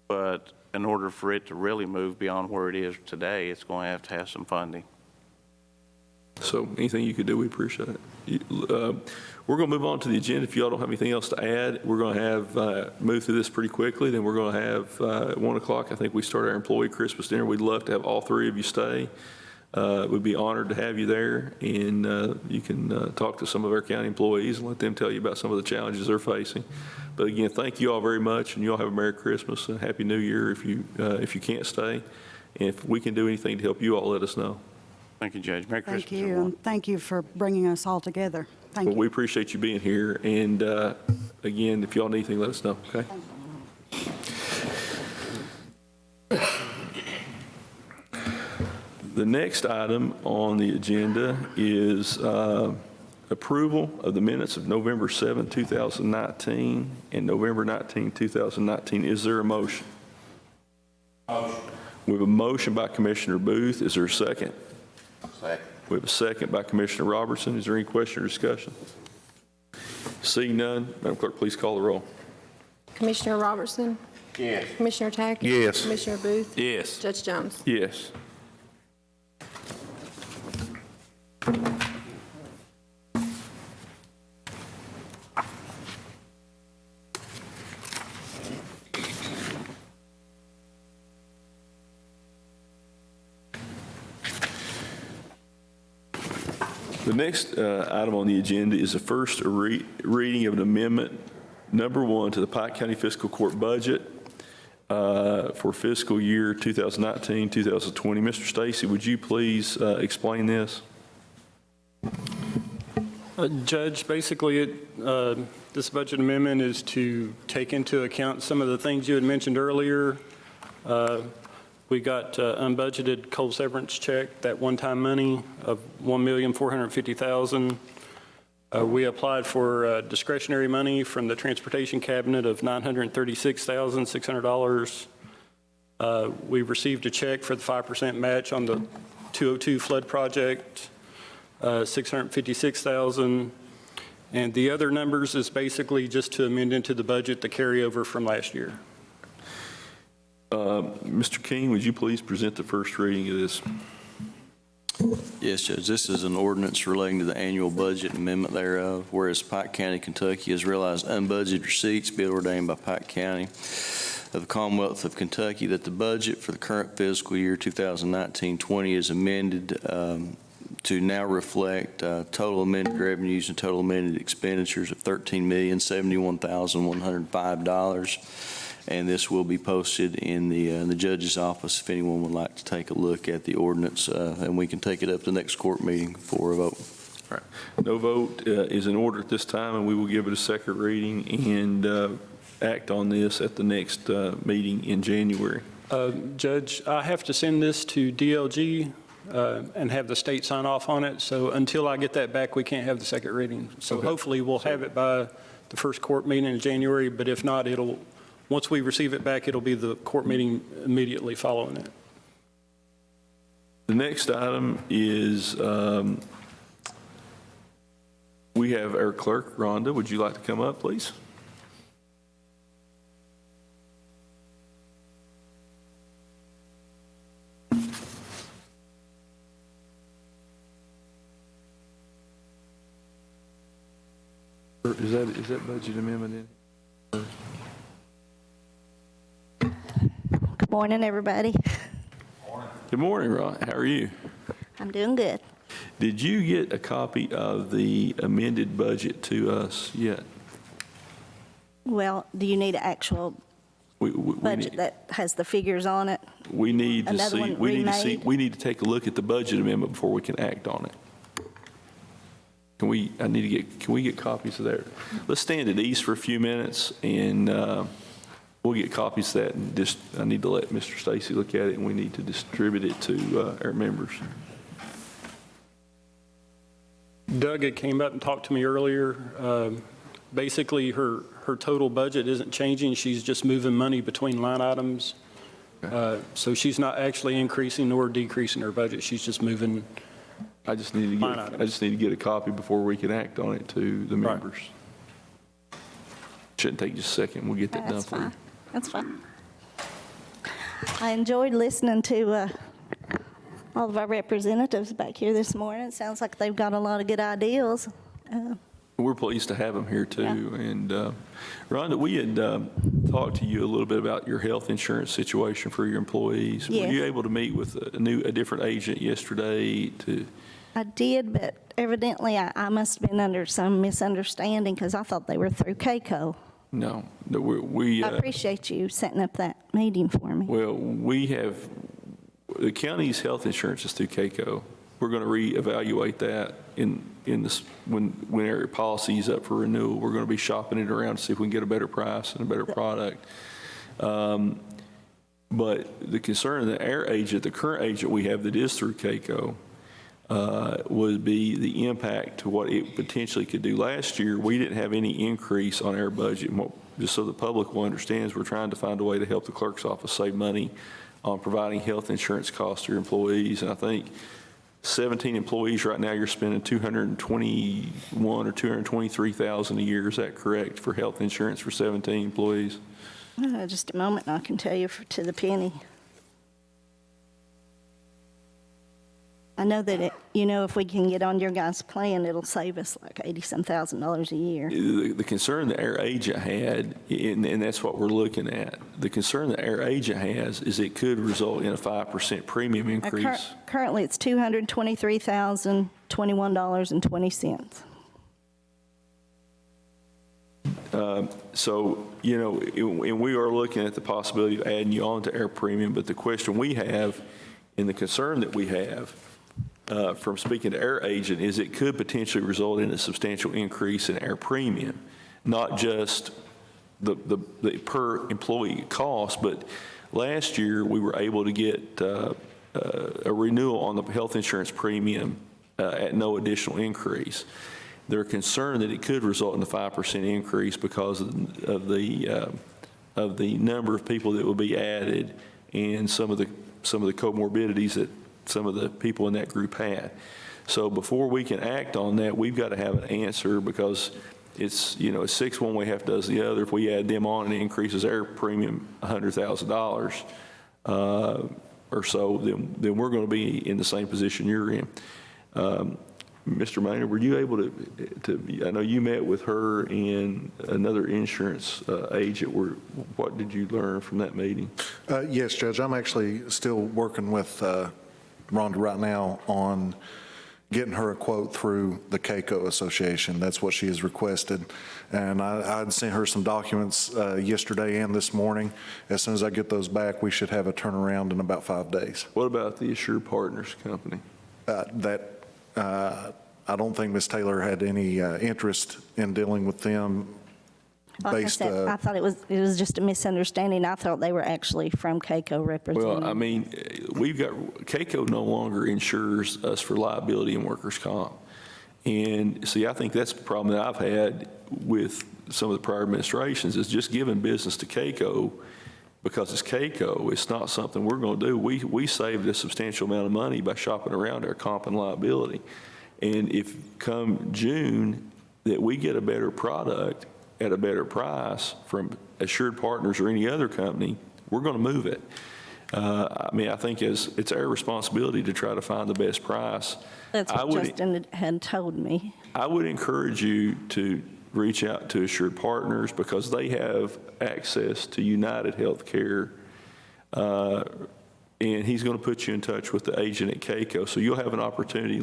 But in order for it to really move beyond where it is today, it's going to have some funding. So anything you could do, we appreciate it. We're going to move on to the agenda. If y'all don't have anything else to add, we're going to have move through this pretty quickly. Then we're going to have at 1 o'clock, I think we start our employee Christmas dinner. We'd love to have all three of you stay. We'd be honored to have you there, and you can talk to some of our county employees and let them tell you about some of the challenges they're facing. But again, thank you all very much, and you all have a Merry Christmas and Happy New Year if you can't stay. And if we can do anything to help you all, let us know. Thank you, Judge. Merry Christmas, Thank you, everyone. and thank you for bringing us all together. Thank Well, you. we appreciate you being here, and again, if y'all need anything, let us know, okay? The next item on the agenda is approval of the minutes of November 7, 2019, and November 19, 2019. Is there a motion? Motion. We have a motion by Commissioner Booth. Is there a second? Second. We have a second by Commissioner Robertson. Is there any question or discussion? Seeing none, Madam Clerk, please call the roll. Commissioner Robertson? Yes. Commissioner Tackett? Yes. Commissioner Booth? Yes. Judge Jones? Yes. The next item on the agenda is the first reading of an amendment, number 1, to the Pike County Fiscal Court budget for fiscal year 2019-2020. Mr. Stacy, would you please explain this? Judge, basically, this budget amendment is to take into account some of the things you had mentioned earlier. We got unbudgeted coal severance check, that one-time money of $1,450,000. We applied for discretionary money from the Transportation Cabinet of $936,600. We received a check for the 5% match on the 202 flood project, $656,000. And the other numbers is basically just to amend into the budget the carryover from last year. Mr. King, would you please present the first reading of this? Yes, Judge. This is an ordinance relating to the annual budget amendment thereof, whereas Pike County, Kentucky has realized unbudgeted receipts be it ordained by Pike County of the Commonwealth of Kentucky that the budget for the current fiscal year 2019-20 is amended to now reflect total amended revenues and total amended expenditures of $13,071,105. And this will be posted in the judge's office if anyone would like to take a look at the ordinance, and we can take it up to the next court meeting for a vote. All right. No vote is in order at this time, and we will give it a second reading and act on this at the next meeting in January. Judge, I have to send this to DLG and have the state sign off on it, so until I get that back, we can't have the second reading. So Okay. hopefully we'll have it by the first court meeting in January, but if not, once we receive it back, it'll be the court meeting immediately following it. The next item is we have our clerk, Rhonda. Would you like to come up, please? Is that budget amendment in? Good morning, everybody. Good morning, Ron. How are you? I'm doing good. Did you get a copy of the amended budget to us yet? Well, do you need an actual budget that has the figures on it? We need to Another see, one we remade? need to take a look at the budget amendment before we can act on it. Can we get copies of that? Let's stand at ease for a few minutes and we'll get copies of that, and I need to let Mr. Stacy look at it, and we need to distribute it to our members. Doug had came up and talked to me earlier. Basically, her total budget isn't changing. She's just moving money between line items. So she's not actually increasing nor decreasing her budget. She's just moving. I just need to get a copy before we can act on it to the members. Shouldn't take just a second. We'll get that done for you. That's fine. I enjoyed listening to all of our representatives back here this morning. It sounds like they've got a lot of good ideas. We're pleased to have them here too. Yeah. And Rhonda, we had talked to you a little bit about your health insurance situation for your employees. Yes. Were you able to meet with a different agent yesterday to? I did, but evidently I must have been under some misunderstanding because I thought they were through CAECO. No, we. I appreciate you setting up that meeting for me. Well, we have, the county's health insurance is through CAECO. We're going to reevaluate that in this, when our policy is up for renewal. We're going to be shopping it around to see if we can get a better price and a better product. But the concern that our agent, the current agent we have that is through CAECO, would be the impact to what it potentially could do. Last year, we didn't have any increase on our budget. Just so the public will understand, we're trying to find a way to help the clerk's office save money on providing health insurance costs to your employees. And I think 17 employees right now, you're spending $221,000 or $223,000 a year. Is that correct for health insurance for 17 employees? Just a moment, and I can tell you to the penny. I know that if we can get on your guys' plan, it'll save us like $80-some thousand a year. The concern that our agent had, and that's what we're looking at, the concern that our agent has is it could result in a 5% premium increase. Currently, it's $223,021.20. So, and we are looking at the possibility of adding you on to our premium, but the question we have and the concern that we have from speaking to our agent is it could potentially result in a substantial increase in our premium, not just the per employee cost, but last year we were able to get a renewal on the health insurance premium at no additional increase. They're concerned that it could result in a 5% increase because of the number of people that will be added and some of the comorbidities that some of the people in that group had. So before we can act on that, we've got to have an answer because it's 6 one way, half does the other. If we add them on and it increases our premium $100,000 or so, then we're going to be in the same position you're in. Mr. Maynard, were you able to, I know you met with her and another insurance agent. What did you learn from that meeting? Yes, Judge. I'm actually still working with Rhonda right now on getting her a quote through the CAECO Association. That's what she has requested. And I'd sent her some documents yesterday and this morning. As soon as I get those back, we should have a turnaround in about 5 days. What about the Assured Partners Company? I don't think Ms. Taylor had any interest in dealing with them Like I based. said, I thought it was just a misunderstanding. I thought they were actually from CAECO representing. Well, I mean, we've got, CAECO no longer insures us for liability and workers' comp. And see, I think that's the problem that I've had with some of the prior administrations is just giving business to CAECO because it's CAECO. It's not something we're going to do. We saved a substantial amount of money by shopping around our comp and liability. And if come June that we get a better product at a better price from Assured Partners or any other company, we're going to move it. I mean, I think it's our responsibility to try to find the best price. That's what Justin had told me. I would encourage you to reach out to Assured Partners because they have access to United Healthcare, and he's going to put you in touch with the agent at CAECO. So you'll have an opportunity.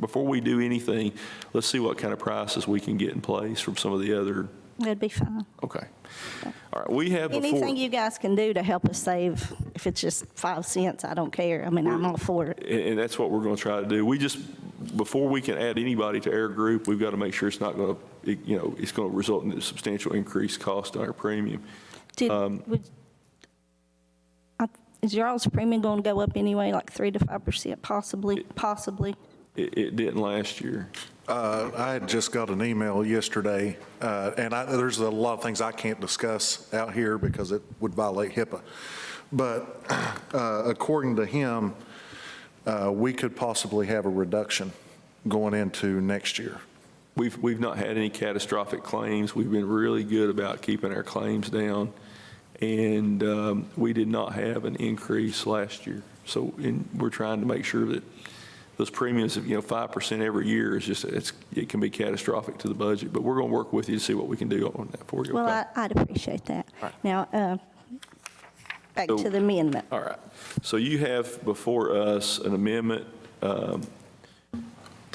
Before we do anything, let's see what kind of prices we can get in place from some of the other. That'd be fine. Okay. All right. We have Anything you guys can do to help us save, if it's just 5 cents, I don't care. I mean, I'm all for it. And that's what we're going to try to do. Before we can add anybody to our group, we've got to make sure it's not going to, it's going to result in a substantial increased cost on our premium. Is your all's premium going to go up anyway, like 3 to 5%, possibly? It didn't last year. I had just got an email yesterday, and there's a lot of things I can't discuss out here because it would violate HIPAA. But according to him, we could possibly have a reduction going into next year. We've not had any catastrophic claims. We've been really good about keeping our claims down, and we did not have an increase last year. So we're trying to make sure that those premiums of 5% every year is just it can be catastrophic to the budget. But we're going to work with you to see what we can do on that for you. Well, okay? I'd appreciate that. Right. Now, back to the amendment. All right. So you have before us an amendment to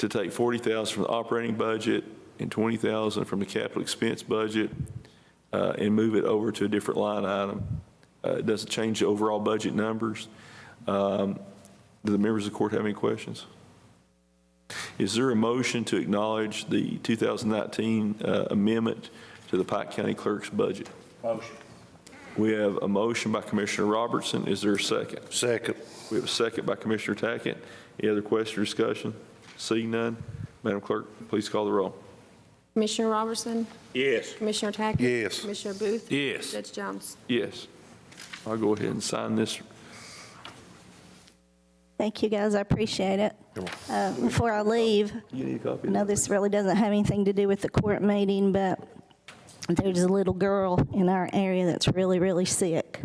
take $40,000 from the operating budget and $20,000 from the capital expense budget and move it over to a different line item. It doesn't change the overall budget numbers. Do the members of the court have any questions? Is there a motion to acknowledge the 2019 amendment to the Pike County Clerk's budget? Motion. We have a motion by Commissioner Robertson. Is there a second? Second. We have a second by Commissioner Tackett. Any other question or discussion? Seeing none, Madam Clerk, please call the roll. Commissioner Robertson? Yes. Commissioner Tackett? Yes. Commissioner Booth? Yes. Judge Jones? Yes. I'll go ahead and sign this. Thank you, guys. I appreciate it. Before I leave, You need a copy I of know that? this really doesn't have anything to do with the court meeting, but there's a little girl in our area that's really, really sick.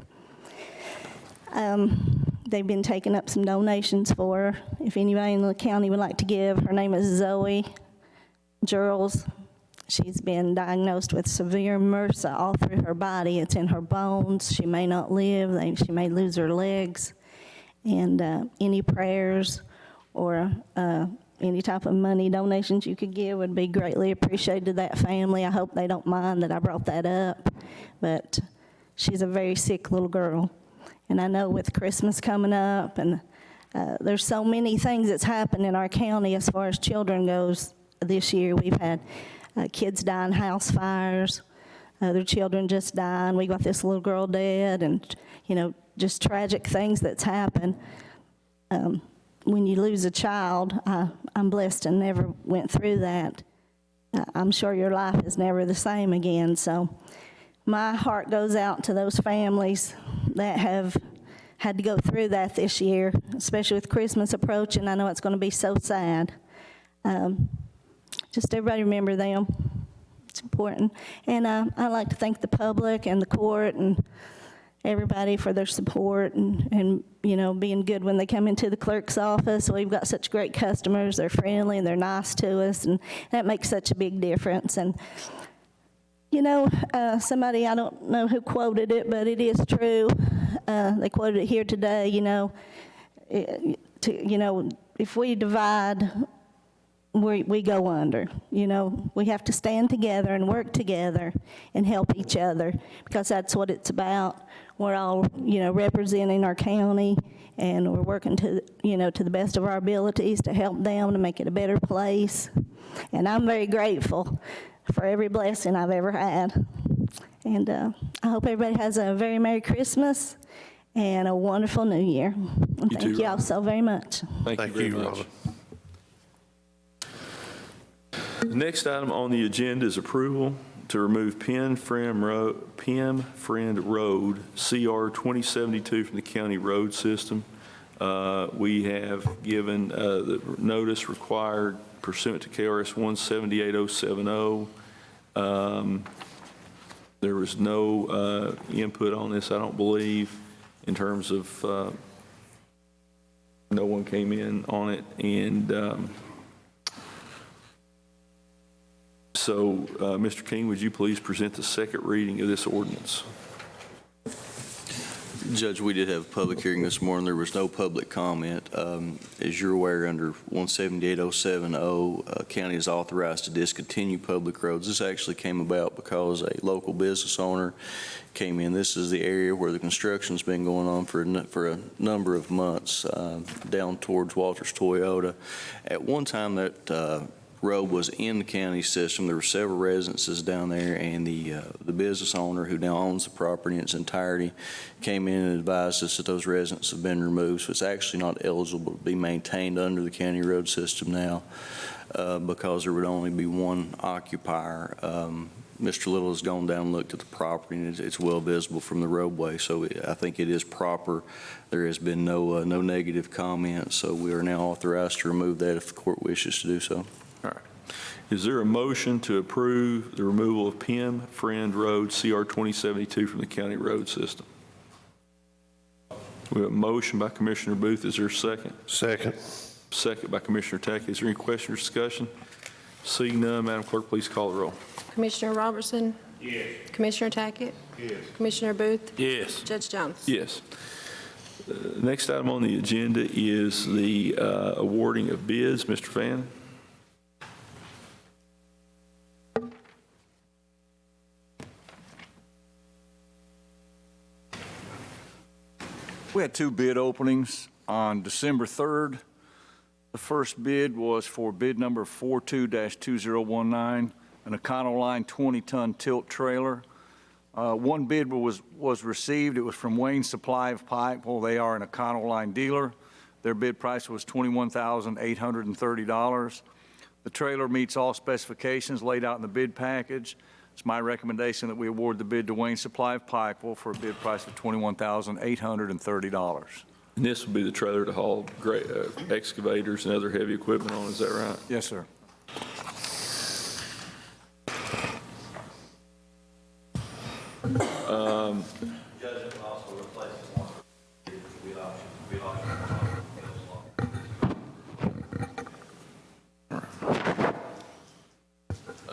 They've been taking up some donations for her. If anybody in the county would like to give, her name is Zoe Gerals. She's been diagnosed with severe MRSA all through her body. It's in her bones. She may not live. She may lose her legs. And any prayers or any type of money donations you could give would be greatly appreciated to that family. I hope they don't mind that I brought that up, but she's a very sick little girl. And I know with Christmas coming up, and there's so many things that's happened in our county as far as children goes this year. We've had kids die in house fires, other children just dying. We got this little girl dead, and, just tragic things that's happened. When you lose a child, I'm blessed and never went through that. I'm sure your life is never the same again. So my heart goes out to those families that have had to go through that this year, especially with Christmas approaching. I know it's going to be so sad. Just everybody remember them. It's important. And I'd like to thank the public and the court and everybody for their support and being good when they come into the clerk's office. We've got such great customers. They're friendly and they're nice to us, and that makes such a big difference. And somebody, I don't know who quoted it, but it is true. They quoted it here today. If we divide we go under. You know, we have to stand together and work together and help each other, because that's what it's about. We're all, you know, representing our county, and we're working to, you know, to the best of our abilities to help them to make it a better place. And I'm very grateful for every blessing I've ever had. And I hope everybody has a very Merry Christmas and a wonderful New Year. And You thank too, you all so very much. Thank you very much. The next item on the agenda is approval to remove Penn Friend Road, CR 2072 from the county road system. We have given the notice required pursuant to KRS 178070. There was no input on this, I don't believe, in terms of no one came in on it. And so, Mr. King, would you please present the second reading of this ordinance? Judge, we did have a public hearing this morning. There was no public comment. As you're aware, under 178070, county is authorized to discontinue public roads. This actually came about because a local business owner came in. This is the area where the construction's been going on for a number of months, down towards Walters Toyota. At one time, that road was in the county system. There were several residences down there, and the business owner, who now owns the property in its entirety, came in and advised us that those residences have been removed. So it's actually not eligible to be maintained under the county road system now, because there would only be one occupier. Mr. Little has gone down and looked at the property, and it's well visible from the roadway. So I think it is proper. There has been no negative comments, so we are now authorized to remove that if the court wishes to do so. All right. Is there a motion to approve the removal of Penn Friend Road, CR 2072 from the county road system? We have a motion by Commissioner Booth. Is there a second? Second. Second by Commissioner Tackett. Is there any question or discussion? Seeing none, Madam Clerk, please call the roll. Commissioner Robertson? Yes. Commissioner Tackett? Yes. Commissioner Booth? Yes. Judge Jones? Yes. Next item on the agenda is the awarding of bids. Mr. Fannin? We had two bid openings on December 3rd. The first bid was for bid number 42-2019, an Econoline 20-ton tilt trailer. One bid was received. It was from Wayne Supply of Pike. Well, they are an Econoline dealer. Their bid price was $21,830. The trailer meets all specifications laid out in the bid package. It's my recommendation that we award the bid to Wayne Supply of Pikeville for a bid price of $21,830. And this will be the trailer to haul great excavators and other heavy equipment on, is that right? Yes, sir.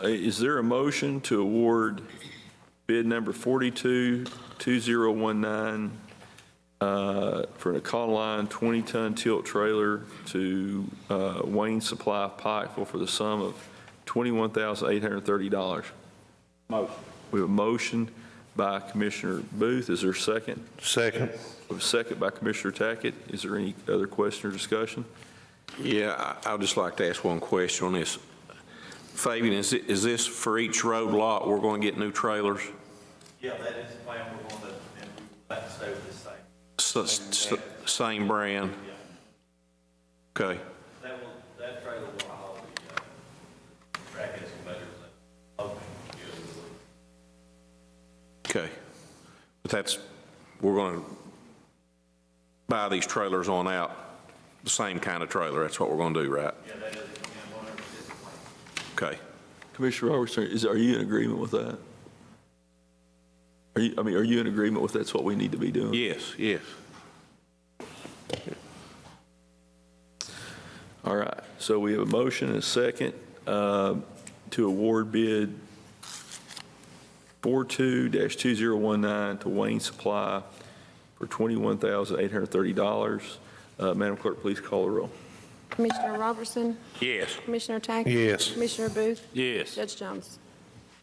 Is there a motion to award bid number 42-2019 for an Econoline 20-ton tilt trailer to Wayne Supply of Pikeville for the sum of $21,830? Motion. We have a motion by Commissioner Booth. Is there a second? Second. We have a second by Commissioner Tackett. Is there any other question or discussion? Yeah, I would just like to ask one question on this. Fabian, is this for each road lot we're going to get new trailers? Yeah, that is the plan we're going to, and we would like to stay with this same. Same brand? Yeah. Okay. That trailer will haul the track excavators and open. Okay. But we're going to buy these trailers on out, the same kind of trailer. That's what we're going to do, right? Yeah, that is, 100% the plan. Okay. Commissioner Robertson, are you in agreement with that? Are you in agreement with that's what we need to be doing? Yes, yes. All right, so we have a motion and a second to award bid 42-2019 to Wayne Supply for $21,830. Madam Clerk, please call the roll. Commissioner Robertson, Yes. Commissioner Tackett. Yes. Commissioner Booth. Yes. Judge Jones.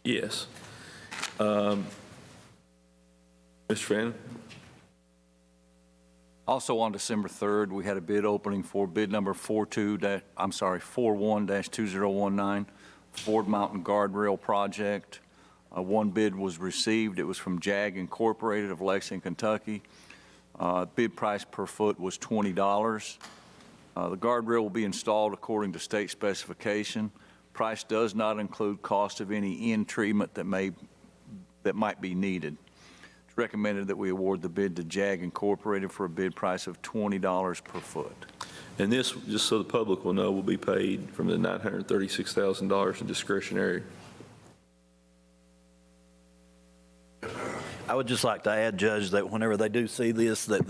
Yes. Mr. Fannin? Also on December 3rd, we had a bid opening for bid number 41-2019, Ford Mountain Guardrail Project. One bid was received. It was from JAG Incorporated of Lexington, Kentucky. Bid price per foot was $20. The guardrail will be installed according to state specification. Price does not include cost of any end treatment that might be needed. It's recommended that we award the bid to JAG Incorporated for a bid price of $20 per foot. And this, just so the public will know, will be paid from the $936,000 in discretionary. I would just like to add, Judge, that whenever they do see this, that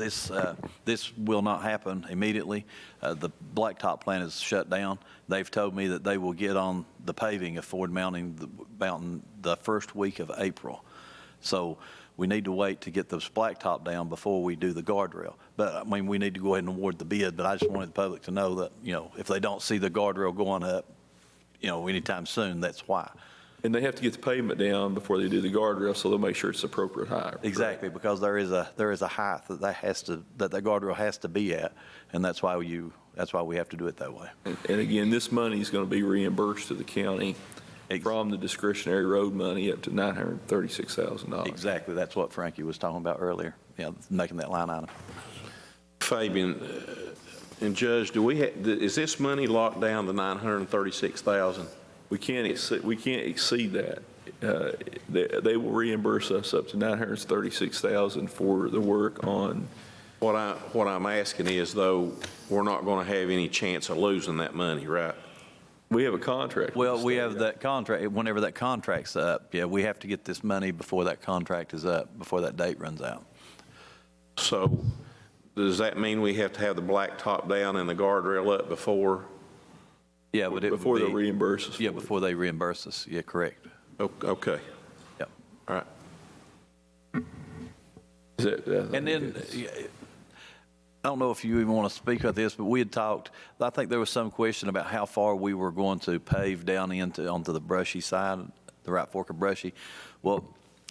this will not happen immediately. The blacktop plant is shut down. They've told me that they will get on the paving of Ford Mountain the first week of April. So we need to wait to get this blacktop down before we do the guardrail. But, I mean, we need to go ahead and award the bid, but I just wanted the public to know that, you know, if they don't see the guardrail going up, you know, anytime soon, that's why. And they have to get the pavement down before they do the guardrail, so they'll make sure it's appropriate height. Exactly, because there is a height that that guardrail has to be at, and that's why we have to do it that way. And again, this money is going to be reimbursed to the county from the discretionary road money up to $936,000. Exactly, that's what Frankie was talking about earlier, you know, making that line item. Fabian and Judge, is this money locked down to $936,000? We can't exceed that. They will reimburse us up to $936,000 for the work on. What I'm asking is, though, we're not going to have any chance of losing that money, right? We have a contract. Well, we have that contract. Whenever that contract's up, yeah, we have to get this money before that contract is up, before that date runs out. So does that mean we have to have the blacktop down and the guardrail up before? Yeah, but before they reimburse us. Yeah, before they reimburse us. Yeah, correct. Okay. Yep. All right. And then, I don't know if you even want to speak about this, but we had talked, I think there was some question about how far we were going to pave down onto the brushy side, the right fork of brushy. Well,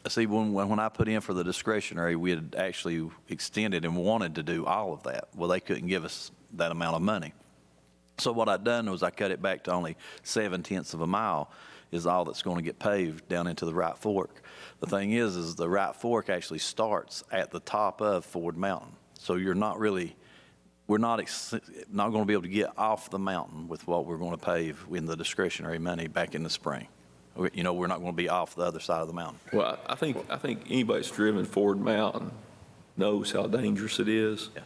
see, when I put in for the discretionary, we had actually extended and wanted to do all of that. Well, they couldn't give us that amount of money. So what I'd done was I cut it back to only 7/10 of a mile is all that's going to get paved down into the right fork. The thing is the right fork actually starts at the top of Ford Mountain. So we're not going to be able to get off the mountain with what we're going to pave in the discretionary money back in the spring. You know, we're not going to be off the other side of the mountain. Well, I think anybody that's driven Ford Mountain knows how dangerous it is. Yeah.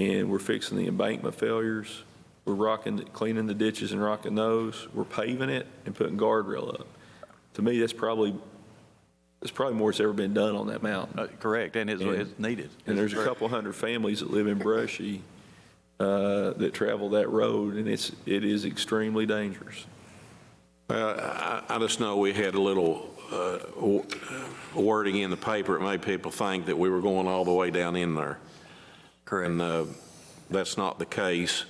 And we're fixing the embankment failures. We're cleaning the ditches and rocking those. We're paving it and putting guardrail up. To me, that's probably more that's ever been done on that mountain. Correct, and it's needed. And there's a couple hundred families that live in Brushy that travel that road, and it is extremely dangerous. I just know we had a little wording in the paper. It made people think that we were going all the way down in there. Correct. And that's not the case.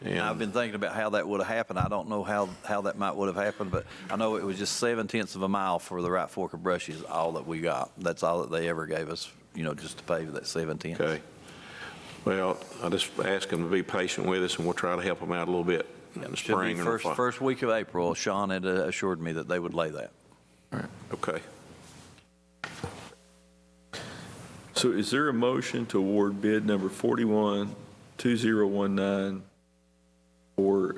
And I've been thinking about how that would have happened. I don't know how that would have happened, but I know it was just 7/10 of a mile for the right fork of Brushy is all that we got. That's all that they ever gave us, you know, just to pave that 7/10. Okay. Well, I just ask them to be patient with us, and we'll try to help them out a little bit in the spring. Should be first week of April. Sean had assured me that they would lay that. All right. Okay. So is there a motion to award bid number 41-2019 for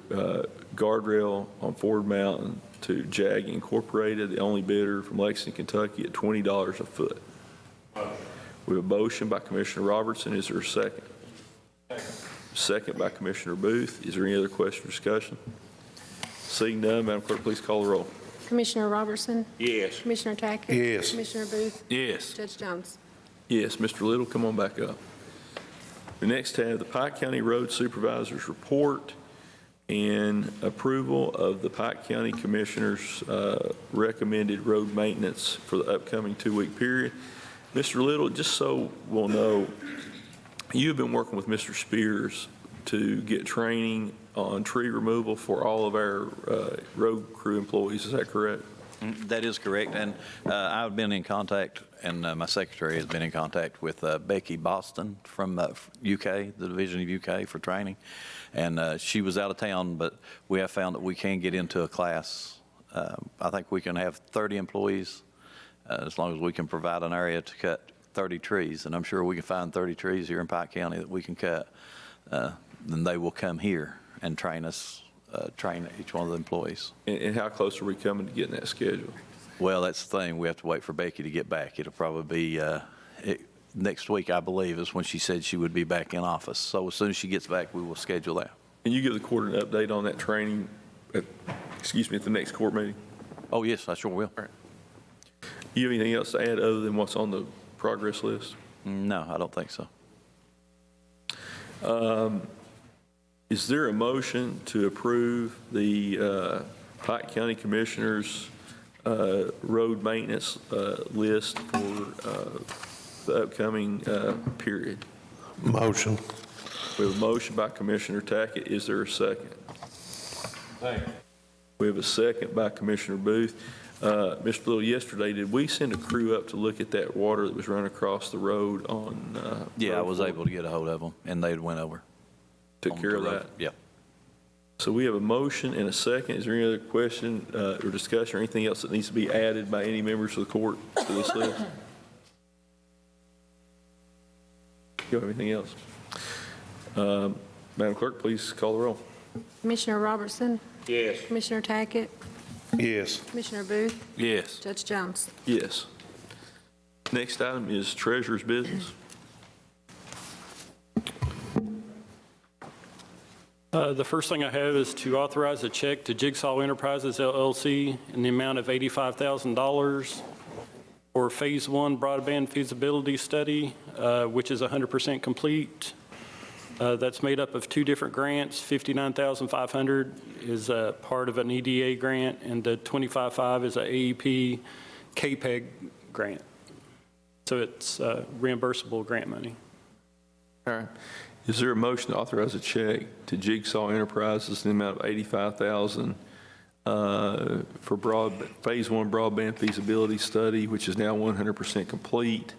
guardrail on Ford Mountain to JAG Incorporated, the only bidder from Lexington, Kentucky, at $20 a foot? We have a motion by Commissioner Robertson. Is there a second? Second by Commissioner Booth. Is there any other question or discussion? Seeing none, Madam Clerk, please call the roll. Commissioner Robertson, Yes. Commissioner Tackett. Yes. Commissioner Booth. Yes. Judge Jones. Yes, Mr. Little, come on back up. We next have the Pike County Road Supervisor's Report and approval of the Pike County Commissioner's recommended road maintenance for the upcoming 2-week period. Mr. Little, just so we'll know, you've been working with Mr. Spears to get training on tree removal for all of our road crew employees. Is that correct? That is correct, and I've been in contact, and my secretary has been in contact with Becky Boston from UK, the division of UK for training, and she was out of town, but we have found that we can get into a class. I think we can have 30 employees as long as we can provide an area to cut 30 trees, and I'm sure we can find 30 trees here in Pike County that we can cut. Then they will come here and train us, train each one of the employees. And how close are we coming to getting that scheduled? Well, that's the thing. We have to wait for Becky to get back. It'll probably be next week, I believe, is when she said she would be back in office. So as soon as she gets back, we will schedule that. Can you give the court an update on that training at the next court meeting? Oh, yes, I sure will. All right. You have anything else to add other than what's on the progress list? No, I don't think so. Is there a motion to approve the Pike County Commissioners' road maintenance list for the upcoming period? Motion. We have a motion by Commissioner Tackett. Is there a second? Second. We have a second by Commissioner Booth. Mr. Little, yesterday, did we send a crew up to look at that water that was running across the road on? Yeah, I was able to get a hold of them, and they went over. Took care of that? Yeah. So we have a motion and a second. Is there any other question or discussion or anything else that needs to be added by any members of the court to this list? You have anything else? Madam Clerk, please call the roll. Commissioner Robertson? Yes. Commissioner Tackett? Yes. Commissioner Booth? Yes. Judge Jones? Yes. Next item is treasurer's business. The first thing I have is to authorize a check to Jigsaw Enterprises LLC in the amount of $85,000 for Phase 1 broadband feasibility study, which is 100% complete. That's made up of two different grants. $59,500 is a part of an EDA grant, and the $25,500 is an AEP KPEG grant. So it's reimbursable grant money. All right. Is there a motion to authorize a check to Jigsaw Enterprises in the amount of $85,000 for Phase 1 broadband feasibility study, which is now 100% complete,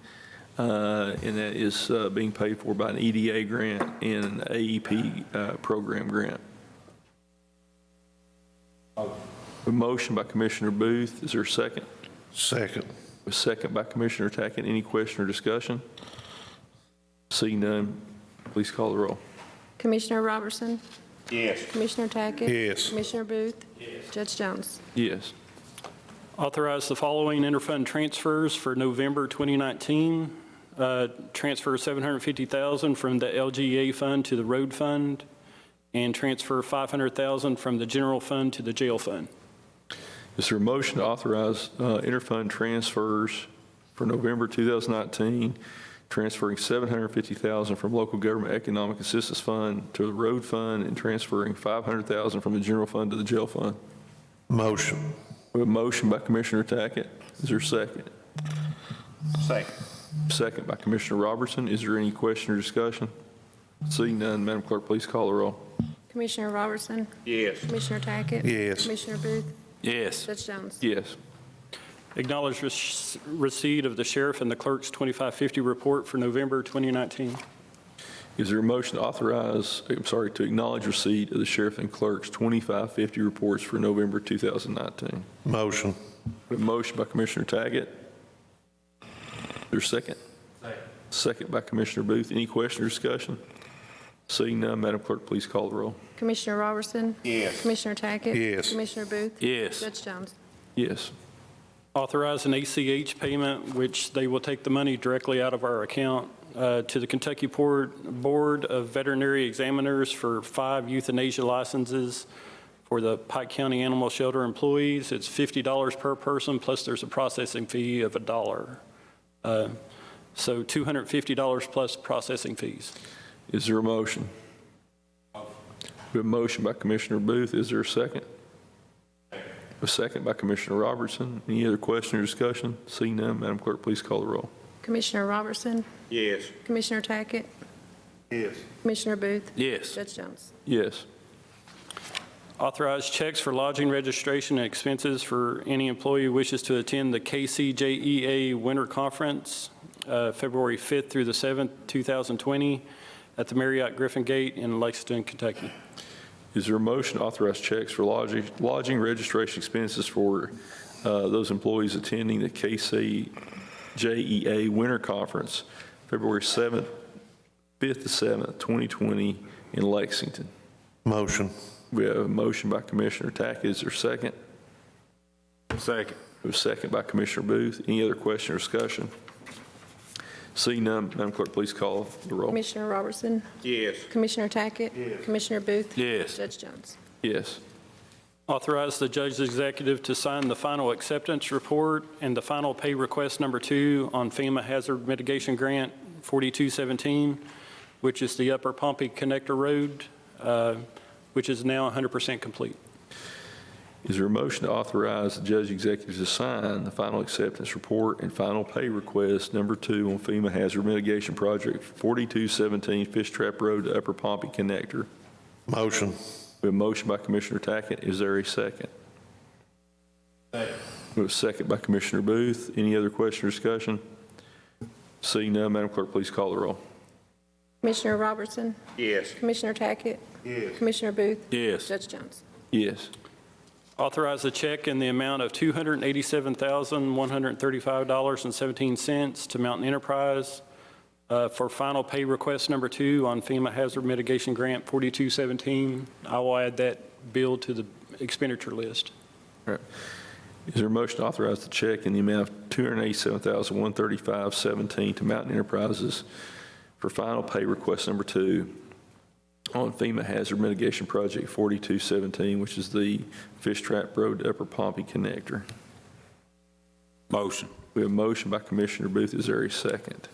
and that is being paid for by an EDA grant and an AEP program grant? A motion by Commissioner Booth. Is there a second? Second. A second by Commissioner Tackett. Any question or discussion? Seeing none, please call the roll. Commissioner Robertson? Yes. Commissioner Tackett? Yes. Commissioner Booth? Yes. Judge Jones? Yes. Authorize the following interfund transfers for November 2019. Transfer $750,000 from the LGA fund to the road fund, and transfer $500,000 from the general fund to the jail fund. Is there a motion to authorize interfund transfers for November 2019, transferring $750,000 from local government economic assistance fund to the road fund and transferring $500,000 from the general fund to the jail fund? Motion. We have a motion by Commissioner Tackett. Is there a second? Second. Second by Commissioner Robertson. Is there any question or discussion? Seeing none, Madam Clerk, please call the roll. Commissioner Robertson? Yes. Commissioner Tackett? Yes. Commissioner Booth? Yes. Judge Jones? Yes. Acknowledge receipt of the sheriff and the clerk's 2550 report for November 2019. Is there a motion to acknowledge receipt of the sheriff and clerk's 2550 reports for November 2019? Motion. We have a motion by Commissioner Tackett. Is there a second? Second by Commissioner Booth. Any question or discussion? Seeing none, Madam Clerk, please call the roll. Commissioner Robertson? Yes. Commissioner Tackett? Yes. Commissioner Booth? Yes. Judge Jones? Yes. Authorize an ACH payment, which they will take the money directly out of our account to the Kentucky Board of Veterinary Examiners for 5 euthanasia licenses for the Pike County Animal Shelter employees. It's $50 per person, plus there's a processing fee of $1. So $250 plus processing fees. Is there a motion? We have a motion by Commissioner Booth. Is there a second? A second by Commissioner Robertson. Any other question or discussion? Seeing none, Madam Clerk, please call the roll. Commissioner Robertson? Yes. Commissioner Tackett? Yes. Commissioner Booth? Yes. Judge Jones? Yes. Authorize checks for lodging registration and expenses for any employee who wishes to attend the KCJEA Winter Conference, February 5th through the 7th, 2020, at the Marriott Griffin Gate in Lexington, Kentucky. Is there a motion to authorize checks for lodging registration expenses for those employees attending the KCJEA Winter Conference, February 5th to 7th, 2020 in Lexington? Motion. We have a motion by Commissioner Tackett. Is there a second? Second. We have a second by Commissioner Booth. Any other question or discussion? Seeing none, Madam Clerk, please call the roll. Commissioner Robertson? Yes. Commissioner Tackett? Yes. Commissioner Booth? Yes. Judge Jones? Yes. Authorize the judge's executive to sign the final acceptance report and the final pay request number 2 on FEMA Hazard Mitigation Grant 4217, which is the Upper Pompey Connector Road, which is now 100% complete. Is there a motion to authorize the judge executive to sign the final acceptance report and final pay request number 2 on FEMA Hazard Mitigation Project 4217 Fish Trap Road to Upper Pompey Connector? Motion. We have a motion by Commissioner Tackett. Is there a second? Second. We have a second by Commissioner Booth. Any other question or discussion? Seeing none, Madam Clerk, please call the roll. Commissioner Robertson? Yes. Commissioner Tackett? Yes. Commissioner Booth? Yes. Judge Jones? Yes. Authorize a check in the amount of $287,135.17 to Mountain Enterprise for final pay request number 2 on FEMA Hazard Mitigation Grant 4217. I will add that bill to the expenditure list. All right. Is there a motion to authorize the check in the amount of $287,135.17 to Mountain Enterprises for final pay request number 2 on FEMA Hazard Mitigation Project 4217, which is the Fish Trap Road to Upper Pompey Connector? Motion. We have a motion by Commissioner Booth. Is there a second?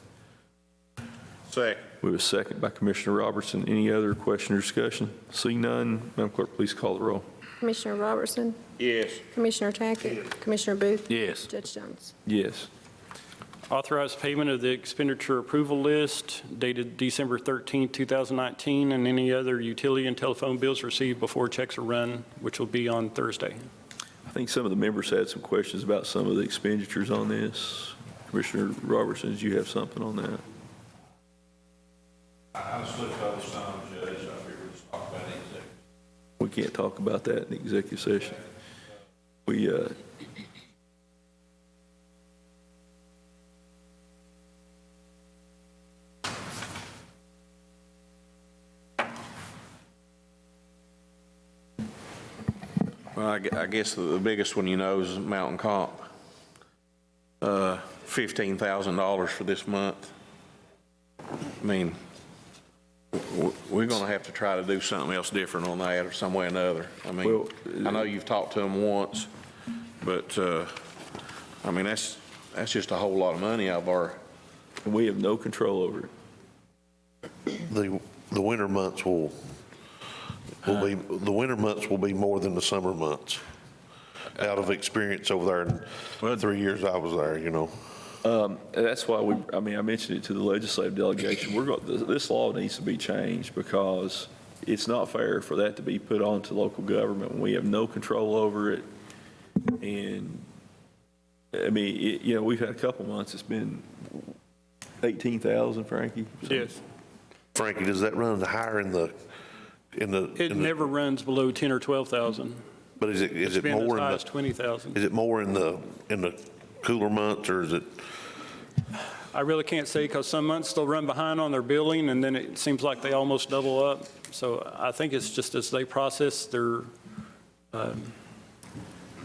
Second. We have a second by Commissioner Robertson. Any other question or discussion? Seeing none, Madam Clerk, please call the roll. Commissioner Robertson? Yes. Commissioner Tackett? Commissioner Booth? Yes. Judge Jones? Yes. Authorize payment of the expenditure approval list dated December 13, 2019, and any other utility and telephone bills received before checks are run, which will be on Thursday. I think some of the members had some questions about some of the expenditures on this. Commissioner Robertson, did you have something on that? I was looking at the sum, Judge. I figured we'd just talk about it in executive. We can't talk about that in the executive session. Well, I guess the biggest one you know is Mountain Comp. $15,000 for this month. I mean, we're going to have to try to do something else different on that or some way or another. I mean, Well, I know you've talked to them once, but, I mean, that's just a whole lot of money out of our. And we have no control over it. The winter months will be more than the summer months, out of experience over there in 3 years I was there, you know. That's why I mentioned it to the legislative delegation. This law needs to be changed because it's not fair for that to be put onto local government when we have no control over it. And, I mean, we've had a couple months, it's been 18,000, Frankie? Yes. Frankie, does that run higher in the? It never runs below 10 or 12,000. But is it more in It's been as high the? as 20,000. Is it more in the cooler months, or is it? I really can't say because some months they'll run behind on their billing and then it seems like they almost double up. So I think it's just as they process their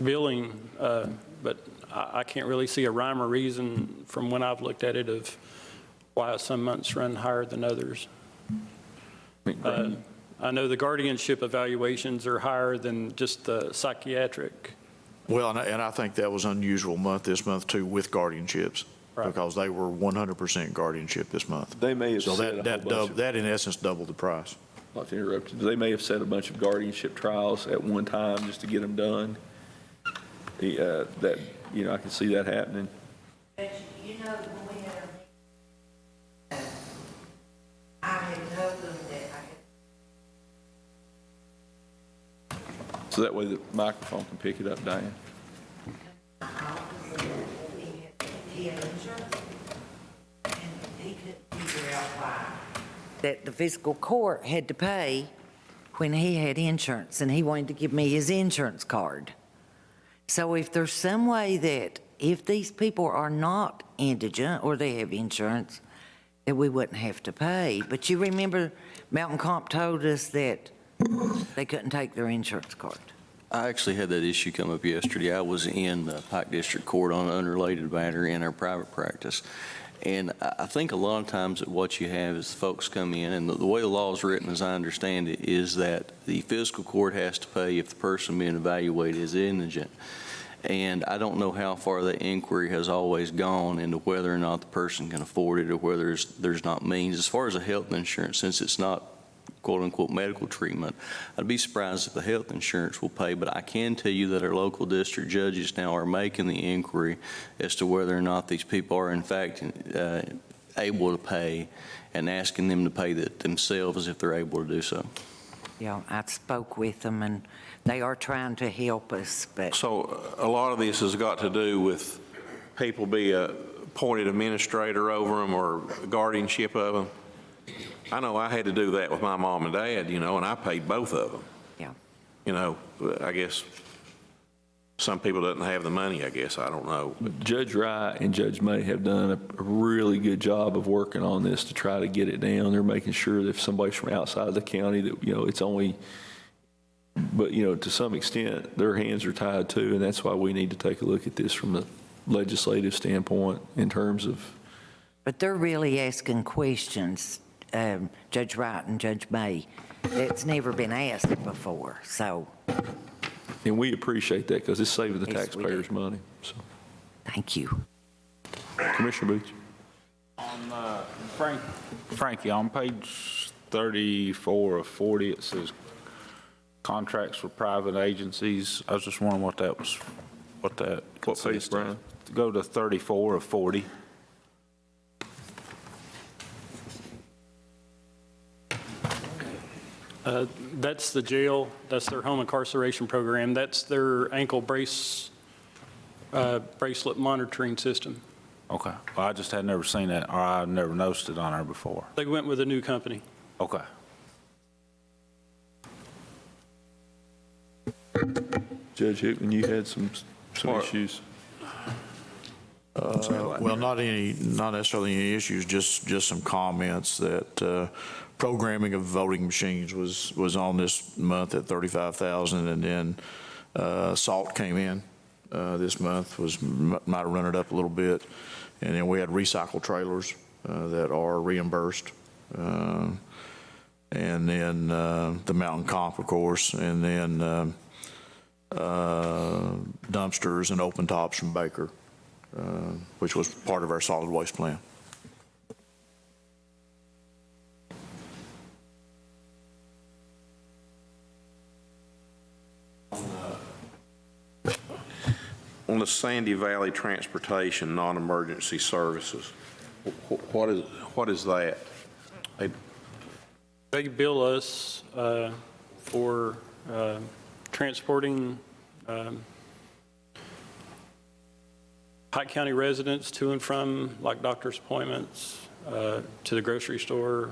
billing, but I can't really see a rhyme or reason from when I've looked at it of why some months run higher than others. I know the guardianship evaluations are higher than just the psychiatric. Well, and I think that was unusual this month too, with guardianships. Right. Because they were 100% guardianship this month. They may have So said that in essence doubled the price. Not to interrupt you, but they may have set a bunch of guardianship trials at one time just to get them done. I can see that happening. But when we had our I had no So that way the microphone can pick it up, Diane. He had insurance, and he couldn't figure out why. That the fiscal court had to pay when he had insurance, and he wanted to give me his insurance card. So if there's some way that if these people are not indigent or they have insurance, that we wouldn't have to pay. But you remember Mountain Comp told us that they couldn't take their insurance card. I actually had that issue come up yesterday. I was in the Pike District Court on an unrelated matter in our private practice. And I think a lot of times that what you have is folks come in, and the way the law is written, as I understand it, is that the fiscal court has to pay if the person being evaluated is indigent. And I don't know how far the inquiry has always gone into whether or not the person can afford it or whether there's not means. As far as a health insurance, since it's not quote-unquote medical treatment, I'd be surprised if the health insurance will pay, but I can tell you that our local district judges now are making the inquiry as to whether or not these people are in fact able to pay, and asking them to pay that themselves if they're able to do so. Yeah, I spoke with them, and they are trying to help us, but... So a lot of this has got to do with people be appointed administrator over them or guardianship of them. I know I had to do that with my mom and dad, and I paid both of them. Yeah. I guess some people doesn't have the money, I guess. I don't know. Judge Wright and Judge May have done a really good job of working on this to try to get it down. They're making sure that if somebody's from outside of the county that, it's only, but, to some extent, their hands are tied too, and that's why we need to take a look at this from the legislative standpoint in terms of. But they're really asking questions, Judge Wright and Judge May, that's never been asked before, so. And we appreciate that because it's saving the Yes, we taxpayers do. money. So, Thank you. Commissioner Booth. On Frankie, on page 34 of 40, it says contracts for private agencies. I was just wondering what that was, what page, Brian? Go to 34 of 40. That's the jail, that's their home incarceration program, that's their ankle bracelet monitoring system. Okay. Well, I just had never seen that, or I never noticed it on there before. They went with a new company. Okay. Judge Hickman, you had some issues. Well, not necessarily any issues, just some comments that programming of voting machines was on this month at $35,000, and then salt came in this month, might have run it up a little bit, and then we had recycle trailers that are reimbursed, and then the Mountain Comp, of course, and then dumpsters and open tops from Baker, which was part of our solid waste plan. On the Sandy Valley Transportation Non-Emergency Services, what is that? They bill us for transporting Pike County residents to and from, like, doctor's appointments, to the grocery store,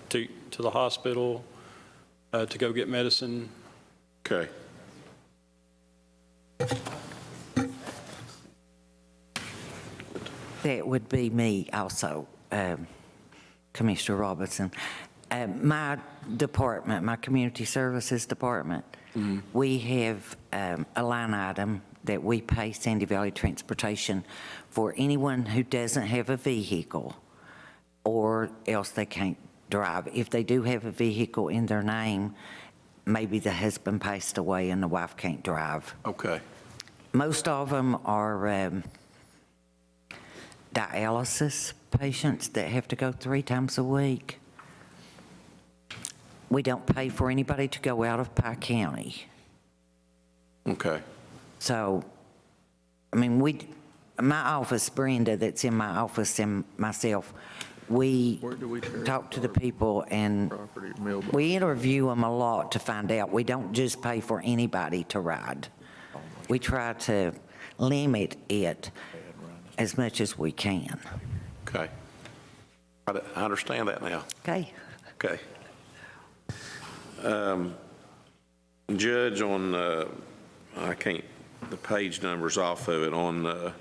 to the hospital, to go get medicine. Okay. That would be me also, Commissioner Robertson. My department, my community services department, we have a line item that we pay Sandy Valley Transportation for anyone who doesn't have a vehicle or else they can't drive. If they do have a vehicle in their name, maybe the husband passed away and the wife can't drive. Okay. Most of them are dialysis patients that have to go 3 times a week. We don't pay for anybody to go out of Pike County. Okay. So, I mean, my office, Brenda, that's in my office, and myself, we Where do we turn talk to the people and property mailbox? we interview them a lot to find out. We don't just pay for anybody to ride. We try to limit it as much as we can. Okay. I understand that now. Okay? Okay. Judge, on, I can't, the page number's off of it, on the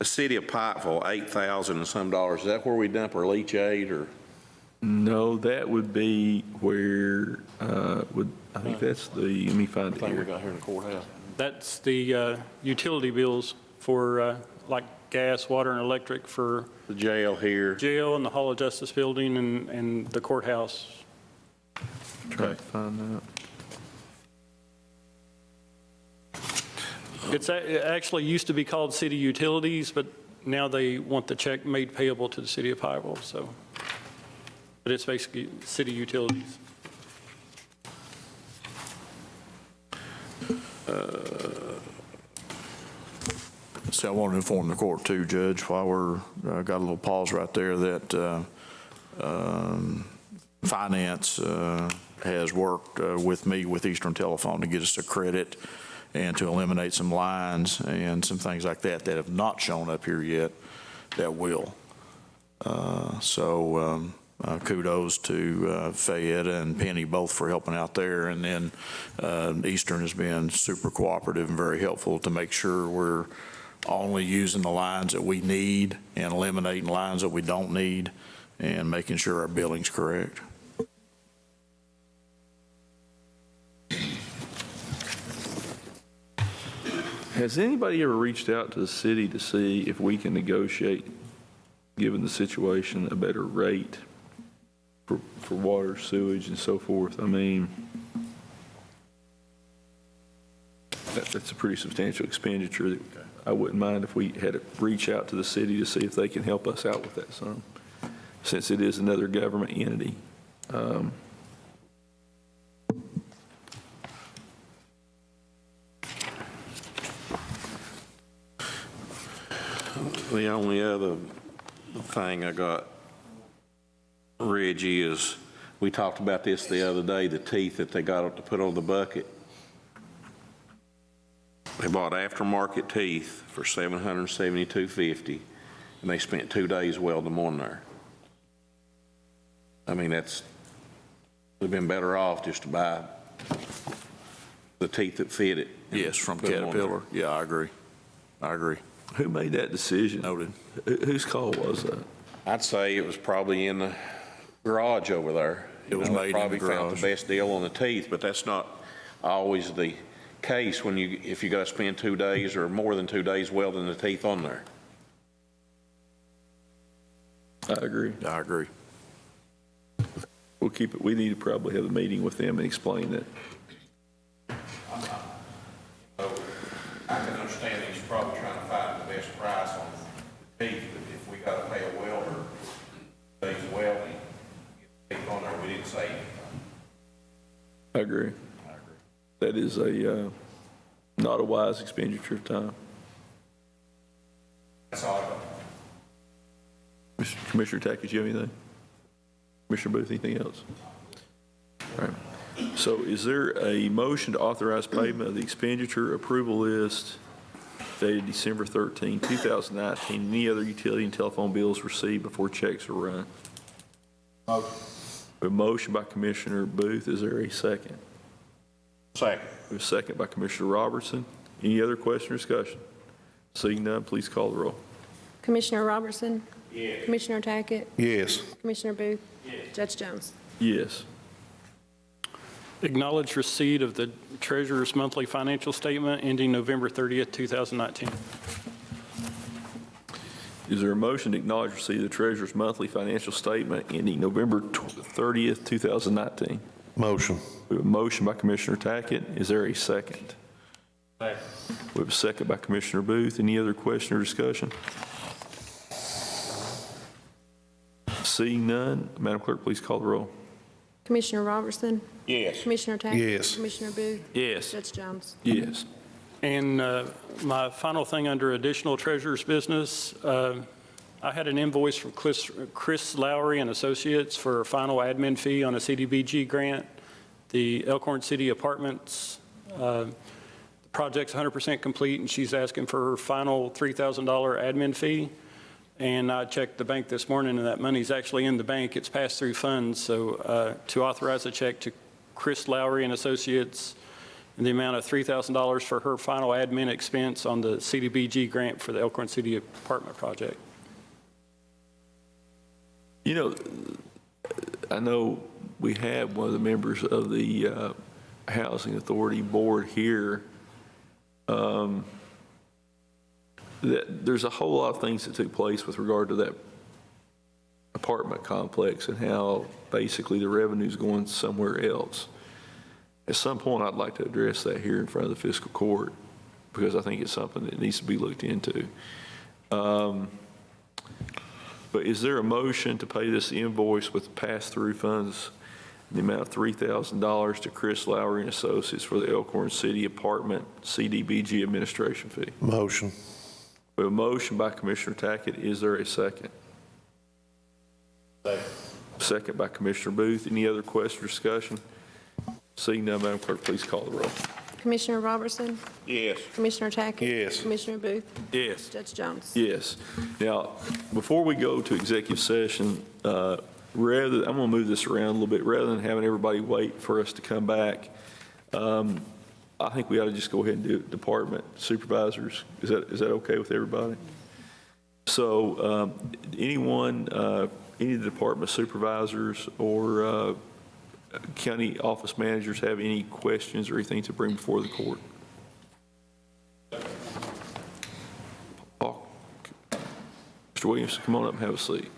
city of Pikeville, $8,000 and some dollars, is that where we dump our leachate, or? No, that would be where, I think that's the, let me find it Thing we here. got here in the courthouse. That's the utility bills for like gas, water, and electric for The jail here. jail and the Hall of Justice building and the courthouse. Try to find that. It actually used to be called city utilities, but now they want the check made payable to the city of Pikeville, so. But it's basically city utilities. So I want to inform the court too, Judge, while we're, got a little pause right there, that Finance has worked with me with Eastern Telephone to get us a credit and to eliminate some lines and some things like that that have not shown up here yet that will. So kudos to Fayette and Penny both for helping out there. And then Eastern has been super cooperative and very helpful to make sure we're only using the lines that we need and eliminating lines that we don't need and making sure our billing's correct. Has anybody ever reached out to the city to see if we can negotiate, given the situation, a better rate for water, sewage, and so forth? I mean, that's a pretty substantial expenditure that I wouldn't mind if we had to reach out to the city to see if they can help us out with that some, since it is another government entity. The only other thing I got, Reggie, is we talked about this the other day, the teeth that they got to put on the bucket. They bought aftermarket teeth for $772.50, and they spent 2 days welding them on there. I mean, they've been better off just to buy the teeth that fit it. Yes, from Caterpillar. Yeah, I agree. I agree. Who made that decision? Noted. Whose call was that? I'd say it was probably in the garage over there. It was made in the Probably found garage. the best deal on the teeth, but that's not always the case when if you got to spend 2 days or more than 2 days welding the teeth on there. I agree. I agree. We'll keep it, we need to probably have a meeting with them and explain that. I can understand he's probably trying to find the best price on the teeth, but if we got to pay a welder, days welding, get the teeth on there, we didn't say anything. I agree. That is not a wise expenditure of time. That's all I got. Commissioner Tackett, you have anything? Commissioner Booth, anything else? All right. So is there a motion to authorize payment of the expenditure approval list dated December 13, 2019, any other utility and telephone bills received before checks are run? Motion. A motion by Commissioner Booth. Is there a second? Second. A second by Commissioner Robertson. Any other question or discussion? Seeing none, please call the roll. Commissioner Robertson? Yes. Commissioner Tackett? Yes. Commissioner Booth? Judge Jones? Yes. Acknowledge receipt of the treasurer's monthly financial statement ending November 30th, 2019. Is there a motion to acknowledge receipt of the treasurer's monthly financial statement ending November 30th, 2019? Motion. We have a motion by Commissioner Tackett. Is there a second? Second. We have a second by Commissioner Booth. Any other question or discussion? Seeing none, Madam Clerk, please call the roll. Commissioner Robertson? Yes. Commissioner Tackett? Yes. Commissioner Booth? Yes. Judge Jones? Yes. And my final thing under additional treasurer's business, I had an invoice from Chris Lowry and Associates for final admin fee on a CDBG grant. The Elkhorn City Apartments project's 100% complete, and she's asking for her final $3,000 admin fee. And I checked the bank this morning, and that money's actually in the bank. It's pass-through funds. So to authorize a check to Chris Lowry and Associates in the amount of $3,000 for her final admin expense on the CDBG grant for the Elkhorn City Apartment project. You know, I know we have one of the members of the Housing Authority Board here. That there's a whole lot of things that took place with regard to that apartment complex and how basically the revenue's going somewhere else. At some point, I'd like to address that here in front of the fiscal court because I think it's something that needs to be looked into. But is there a motion to pay this invoice with pass-through funds in the amount of $3,000 to Chris Lowry and Associates for the Elkhorn City Apartment CDBG administration fee? Motion. We have a motion by Commissioner Tackett. Is there a second? Second. Second by Commissioner Booth. Any other question or discussion? Seeing none, Madam Clerk, please call the roll. Commissioner Robertson? Yes. Commissioner Tackett? Yes. Commissioner Booth? Yes. Judge Jones? Yes. Now, before we go to executive session, I'm going to move this around a little bit. Rather than having everybody wait for us to come back, I think we ought to just go ahead and do it. Department supervisors. Is that okay with everybody? So anyone, any of the department supervisors or county office managers have any questions or anything to bring before the court? Paul, Mr. Williams, come on up and have a seat.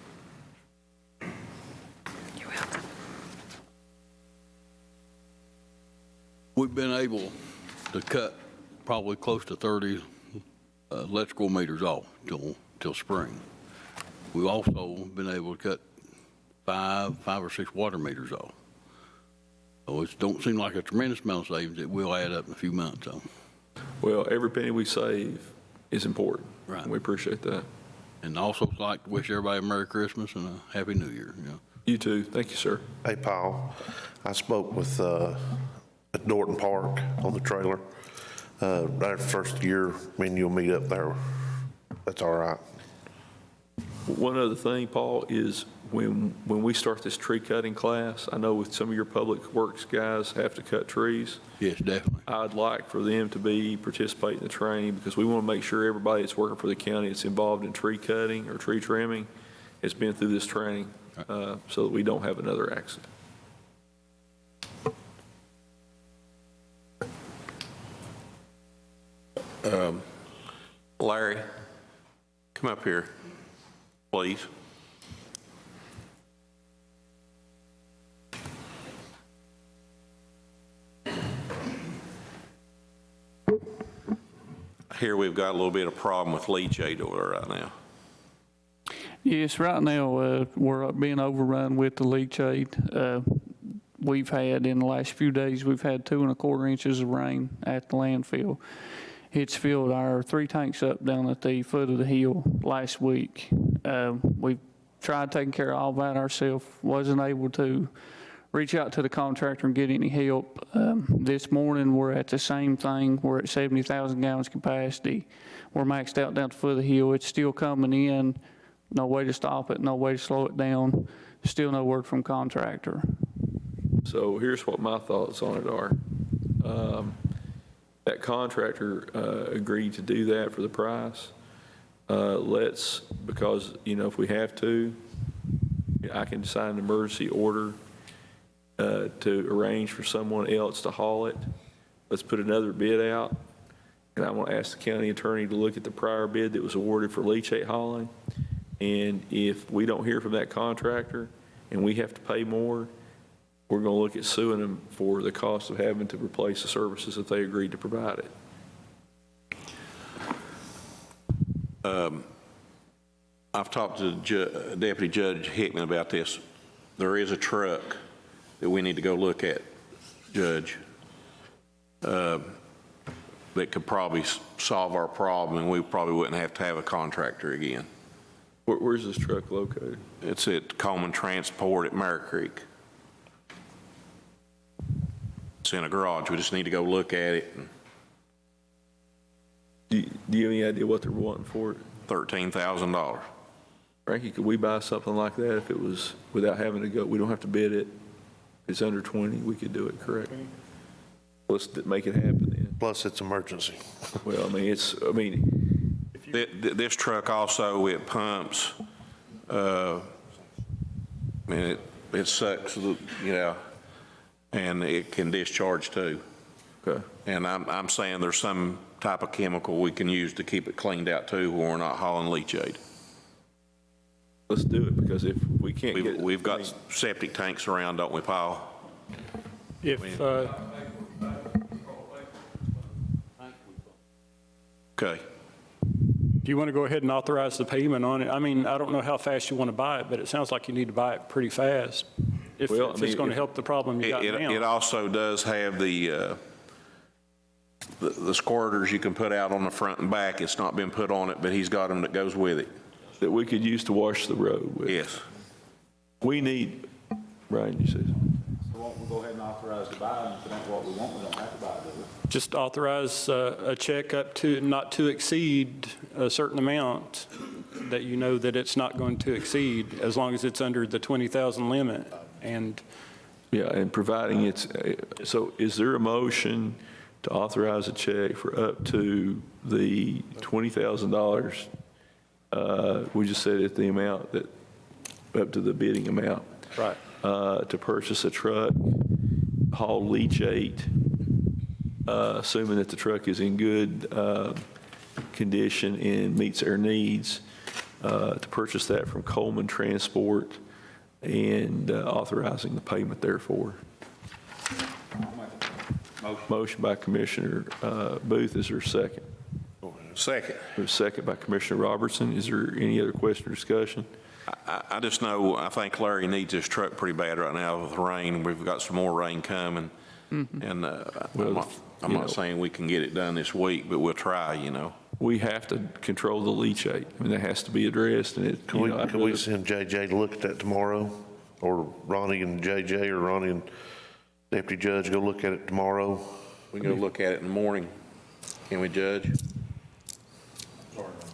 We've been able to cut probably close to 30 electrical meters off till spring. We've also been able to cut five or six water meters off. So it don't seem like a tremendous amount of savings. It will add up in a few months. So. Well, every penny we save is important. Right. And we appreciate that. And also like to wish everybody a Merry Christmas and a Happy New Year. You know. You too. Thank you, sir. Hey, Paul, I spoke with at Norton Park on the trailer. Right after the first year, me and you'll meet up there. That's all right. One other thing, Paul, is when we start this tree cutting class, I know with some of your public works guys have to cut trees. Yes, definitely. I'd like for them to participate in the training because we want to make sure everybody that's working for the county that's involved in tree cutting or tree trimming has been through this training so that we don't have another accident. Larry, come up here, please. Here we've got a little bit of problem with leachate over there right now. Yes, right now we're being overrun with the leachate. We've had, in the last few days, we've had 2 1/4 inches of rain at the landfill. It's filled our 3 tanks up down at the foot of the hill last week. We've tried taking care of all that ourselves, wasn't able to reach out to the contractor and get any help. This morning, we're at the same thing. We're at 70,000 gallons capacity. We're maxed out down at the foot of the hill. It's still coming in. No way to stop it, no way to slow it down. Still no word from contractor. So here's what my thoughts on it are. That contractor agreed to do that for the price. Because, if we have to, I can sign an emergency order to arrange for someone else to haul it. Let's put another bid out. And I want to ask the county attorney to look at the prior bid that was awarded for leachate hauling. And if we don't hear from that contractor and we have to pay more, we're going to look at suing them for the cost of having to replace the services that they agreed to provide it. I've talked to Deputy Judge Hickman about this. There is a truck that we need to go look at, Judge, that could probably solve our problem, and we probably wouldn't have to have a contractor again. Where's this truck located? It's at Coleman Transport at Mare Creek. It's in a garage. We just need to go look at it. Do you have any idea what they're wanting for it? $13,000. Frankie, could we buy something like that if it was, without having to go, we don't have to bid it? It's under 20, we could do it, correct? Let's make it happen then. Plus, it's emergency. Well, This truck also, it pumps, and it sucks, and it can discharge too. Okay. And I'm saying there's some type of chemical we can use to keep it cleaned out too when we're not hauling leachate. Let's do it, because if we can't get it. We've got septic tanks around, don't we, Paul? Okay. Do you want to go ahead and authorize the payment on it? I mean, I don't know how fast you want to buy it, but it sounds like you need to buy it pretty fast if it's going to help the problem you got now. It also does have the squirters you can put out on the front and back. It's not been put on it, but he's got them that goes with it. That we could use to wash the road with. Yes. We need, Brian, you say something? So won't we go ahead and authorize the buy, and if it ain't what we want, we don't have to buy it, do we? Just authorize a check up to, not to exceed a certain amount that you know that it's not going to exceed, as long as it's under the 20,000 limit. And yeah, and providing it's, so is there a motion to authorize a check for up to the $20,000? We just said at the amount that, up to the bidding amount. Right. To purchase a truck, haul leachate, assuming that the truck is in good condition and meets our needs, to purchase that from Coleman Transport and authorizing the payment therefore. Motion by Commissioner Booth. Is there a second? Second. There's a second by Commissioner Robertson. Is there any other question or discussion? I just know, I think Larry needs his truck pretty bad right now with rain. We've got some more rain coming. And I'm not saying we can get it done this week, but we'll try, We have to control the leachate. I mean, that has to be addressed. And Can we send JJ to look at that tomorrow? Or Ronnie and JJ, or Ronnie and Deputy Judge go look at it tomorrow? We can go look at it in the morning. Can we, Judge?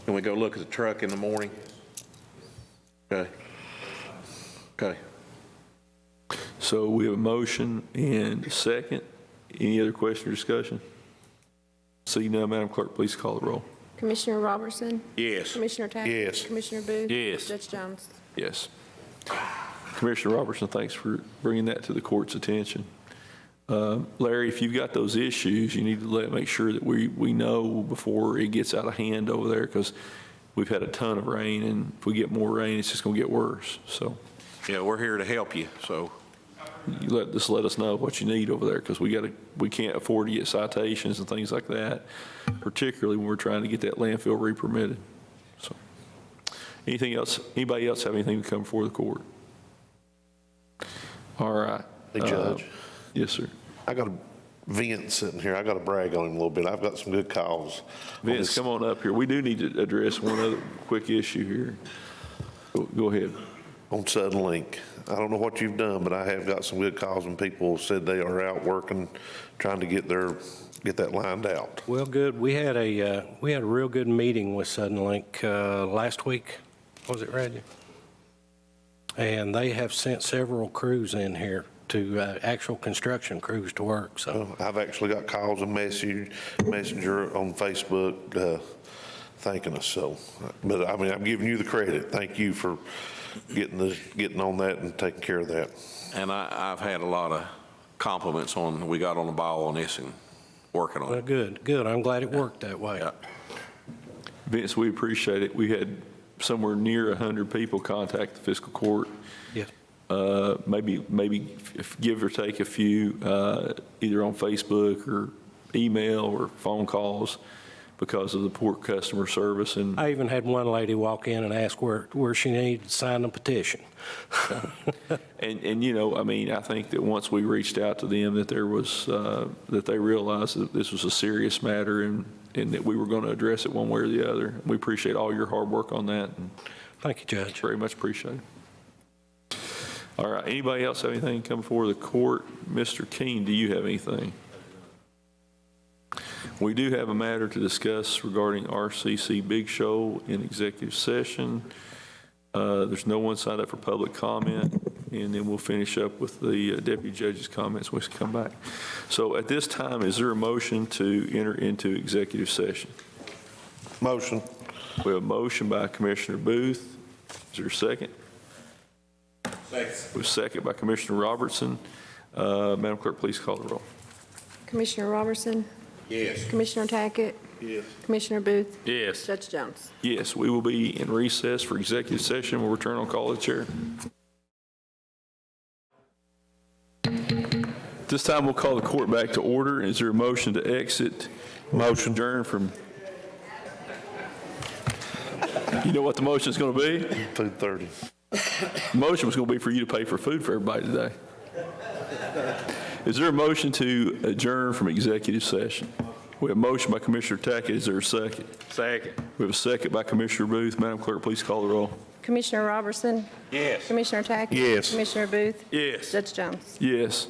Can we go look at the truck in the morning? Okay. Okay. So we have a motion and a second. Any other question or discussion? See none, Madam Clerk, please call the roll. Commissioner Robertson? Yes. Commissioner Tackett? Yes. Commissioner Booth? Yes. Judge Jones? Yes. Commissioner Robertson, thanks for bringing that to the court's attention. Larry, if you've got those issues, you need to make sure that we know before it gets out of hand over there, because we've had a ton of rain, and if we get more rain, it's just going to get worse. So, Yeah, we're here to help you, so. Just let us know what you need over there, because we can't afford to get citations and things like that, particularly when we're trying to get that landfill re-permitted. So, anything else? Anybody else have anything to come before the court? All right. Hey, Judge. Yes, sir. I got a Vince sitting here. I got to brag on him a little bit. I've got some good calls. Vince, come on up here. We do need to address one other quick issue here. Go ahead. On Sudden Link. I don't know what you've done, but I have got some good calls when people said they are out working, trying to get that lined out. Well, good. We had a real good meeting with Sudden Link last week. Was it, Reggie? And they have sent several crews in here to actual construction crews to work. So I've actually got calls and messenger on Facebook thanking us. So, but I mean, I'm giving you the credit. Thank you for getting on that and taking care of that. And I've had a lot of compliments on, we got on the ball on this and working on it. Good. I'm glad it worked that way. Yeah. Vince, we appreciate it. We had somewhere near 100 people contact the fiscal court. Yes. Maybe give or take a few, either on Facebook or email or phone calls, because of the poor customer service. And I even had one lady walk in and ask where she needed to sign the petition. and I mean, I think that once we reached out to them, that there was that they realized that this was a serious matter, and that we were going to address it one way or the other. We appreciate all your hard work on that. And Thank you, Judge. Very much appreciated. All right, anybody else have anything come before the court? Mr. King, do you have anything? We do have a matter to discuss regarding RCC Big Show in executive session. There's no one signed up for public comment, and then we'll finish up with the deputy judge's comments when we come back. So at this time, is there a motion to enter into executive session? Motion. We have a motion by Commissioner Booth. Is there a second? Second. We have a second by Commissioner Robertson. Madam Clerk, please call the roll. Commissioner Robertson? Yes. Commissioner Tackett? Yes. Commissioner Booth? Yes. Judge Jones? Yes, we will be in recess for executive session. We'll return on call of the chair. This time we'll call the court back to order. Is there a motion to exit? Motion. Adjourn from. You know what the motion is going to be? 2:30. The motion was going to be for you to pay for food for everybody today. Is there a motion to adjourn from executive session? We have a motion by Commissioner Tackett. Is there a second? Second. We have a second by Commissioner Booth. Madam Clerk, please call the roll. Commissioner Robertson? Yes. Commissioner Tackett? Yes. Commissioner Booth? Yes. Judge Jones? Yes.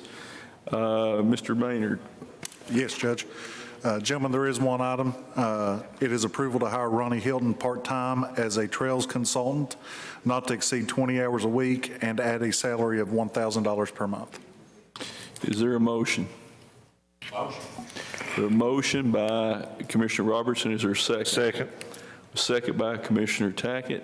Mr. Maynard. Yes, Judge. Gentlemen, there is one item. It is approval to hire Ronnie Hilton part-time as a trails consultant, not to exceed 20 hours a week, and add a salary of $1,000 per month. Is there a motion? Motion. A motion by Commissioner Robertson. Is there a second? Second. A second by Commissioner Tackett.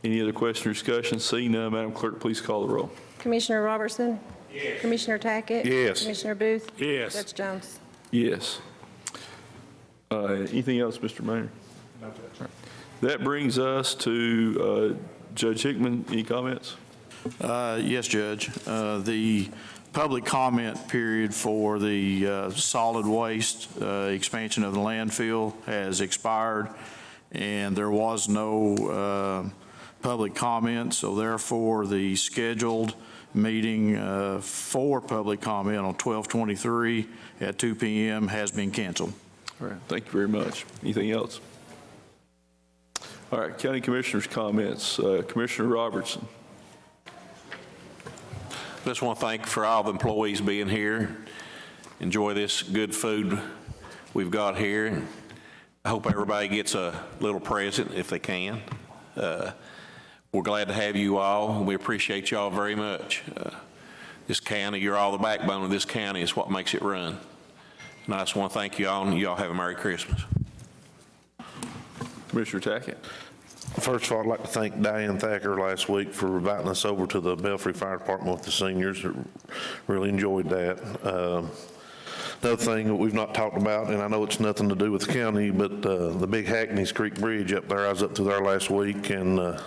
Any other question or discussion? Seeing none, Madam Clerk, please call the roll. Commissioner Robertson? Yes. Commissioner Tackett? Yes. Commissioner Booth? Yes. Judge Jones? Yes. Anything else, Mr. Maynard? No, Judge. That brings us to Judge Hickman. Any comments? Yes, Judge. The public comment period for the solid waste expansion of the landfill has expired, and there was no public comment, so therefore the scheduled meeting for public comment on 12/23 at 2 p.m. has been canceled. All right, thank you very much. Anything else? All right, County Commissioners' comments. Commissioner Robertson. Just want to thank for all the employees being here. Enjoy this good food we've got here. I hope everybody gets a little present if they can. We're glad to have you all. We appreciate y'all very much. This county, you're all the backbone of this county. It's what makes it run. And I just want to thank you all, and y'all have a Merry Christmas. Commissioner Tackett. First of all, I'd like to thank Diane Thacker last week for inviting us over to the Belfry Fire Department with the seniors. Really enjoyed that. Another thing that we've not talked about, and I know it's nothing to do with the county, but the big Hackney's Creek Bridge up there, I was up through there last week and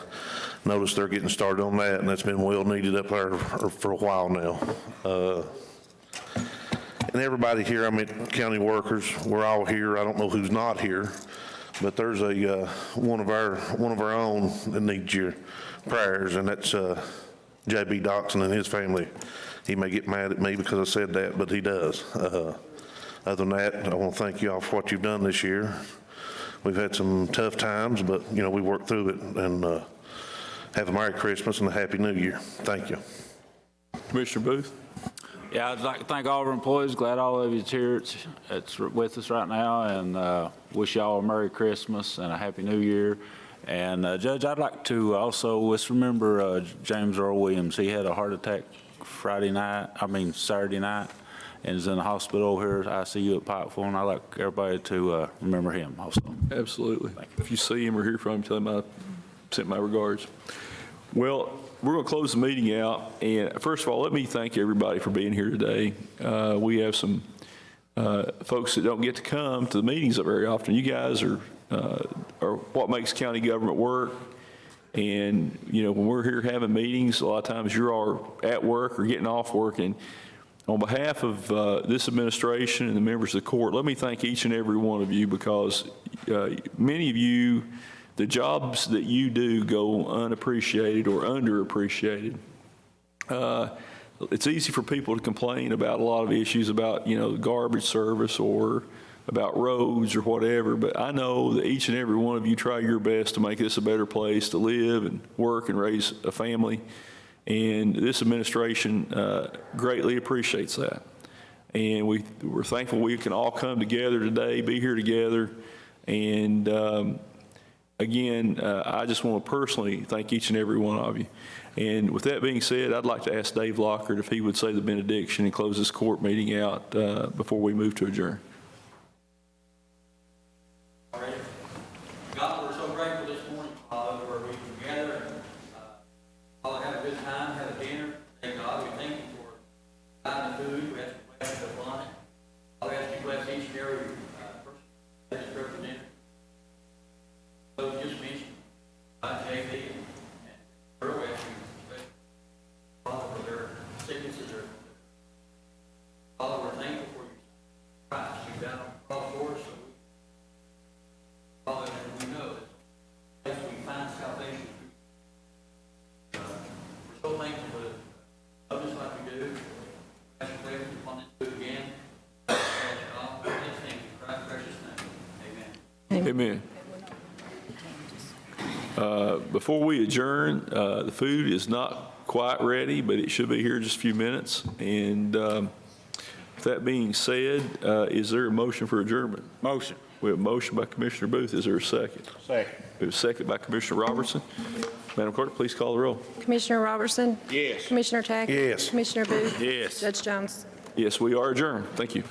noticed they're getting started on that, and that's been well needed up there for a while now. And everybody here, I mean, county workers, we're all here. I don't know who's not here, but there's one of our own that needs your prayers, and that's J.B. Doxson and his family. He may get mad at me because I said that, but he does. Other than that, I want to thank you all for what you've done this year. We've had some tough times, but you know we worked through it. And have a Merry Christmas and a Happy New Year. Thank you, Commissioner Booth. Yeah, I'd like to thank all of our employees. Glad all of you's here. It's with us right now, and wish y'all a Merry Christmas and a Happy New Year. And Judge, I'd like to also let's remember James Earl Williams. He had a heart attack Saturday night, and is in the hospital here at ICU at Pikeville. And I'd like everybody to remember him also. Absolutely. If you see him or hear from him, tell him I sent my regards. Well, we're going to close the meeting out. And first of all, let me thank everybody for being here today. We have some folks that don't get to come to the meetings very often. You guys are what makes county government work. And, you know, when we're here having meetings, a lot of times you're all at work or getting off work. And on behalf of this administration and the members of the court, let me thank each and every one of you, because many of you, the jobs that you do go unappreciated or underappreciated. It's easy for people to complain about a lot of issues about, you know, garbage service or about roads or whatever, but I know that each and every one of you try your best to make this a better place to live and work and raise a family. And this administration greatly appreciates that. And we're thankful we can all come together today, be here together. And again, I just want to personally thank each and every one of you. And with that being said, I'd like to ask Dave Lockhart if he would say the benediction and close this court meeting out before we move to adjourn. God, we're so grateful this morning, Father, where we can gather and Father, have a good time, have a dinner. Thank God, we thank you for providing the food. We ask you to bless it upon it. Father, I ask you to bless each and every person that is represented. So just mention JV and Earl, ask you to bless Father for their sicknesses. Father, we're thankful for you. Christ, you died on the cross for us, so Father, and we know that as we find salvation, we're so thankful for love us like we do. Ask you blessings upon this food again. Ask God for these things in Christ's precious name. Amen. Amen. Before we adjourn, the food is not quite ready, but it should be here in just a few minutes. And with that being said, is there a motion for adjournment? Motion. We have a motion by Commissioner Booth. Is there a second? Second. We have a second by Commissioner Robertson. Madam Clerk, please call the roll. Commissioner Robertson? Yes. Commissioner Tackett? Yes. Commissioner Booth? Yes. Judge Jones? Yes, we are adjourned. Thank you.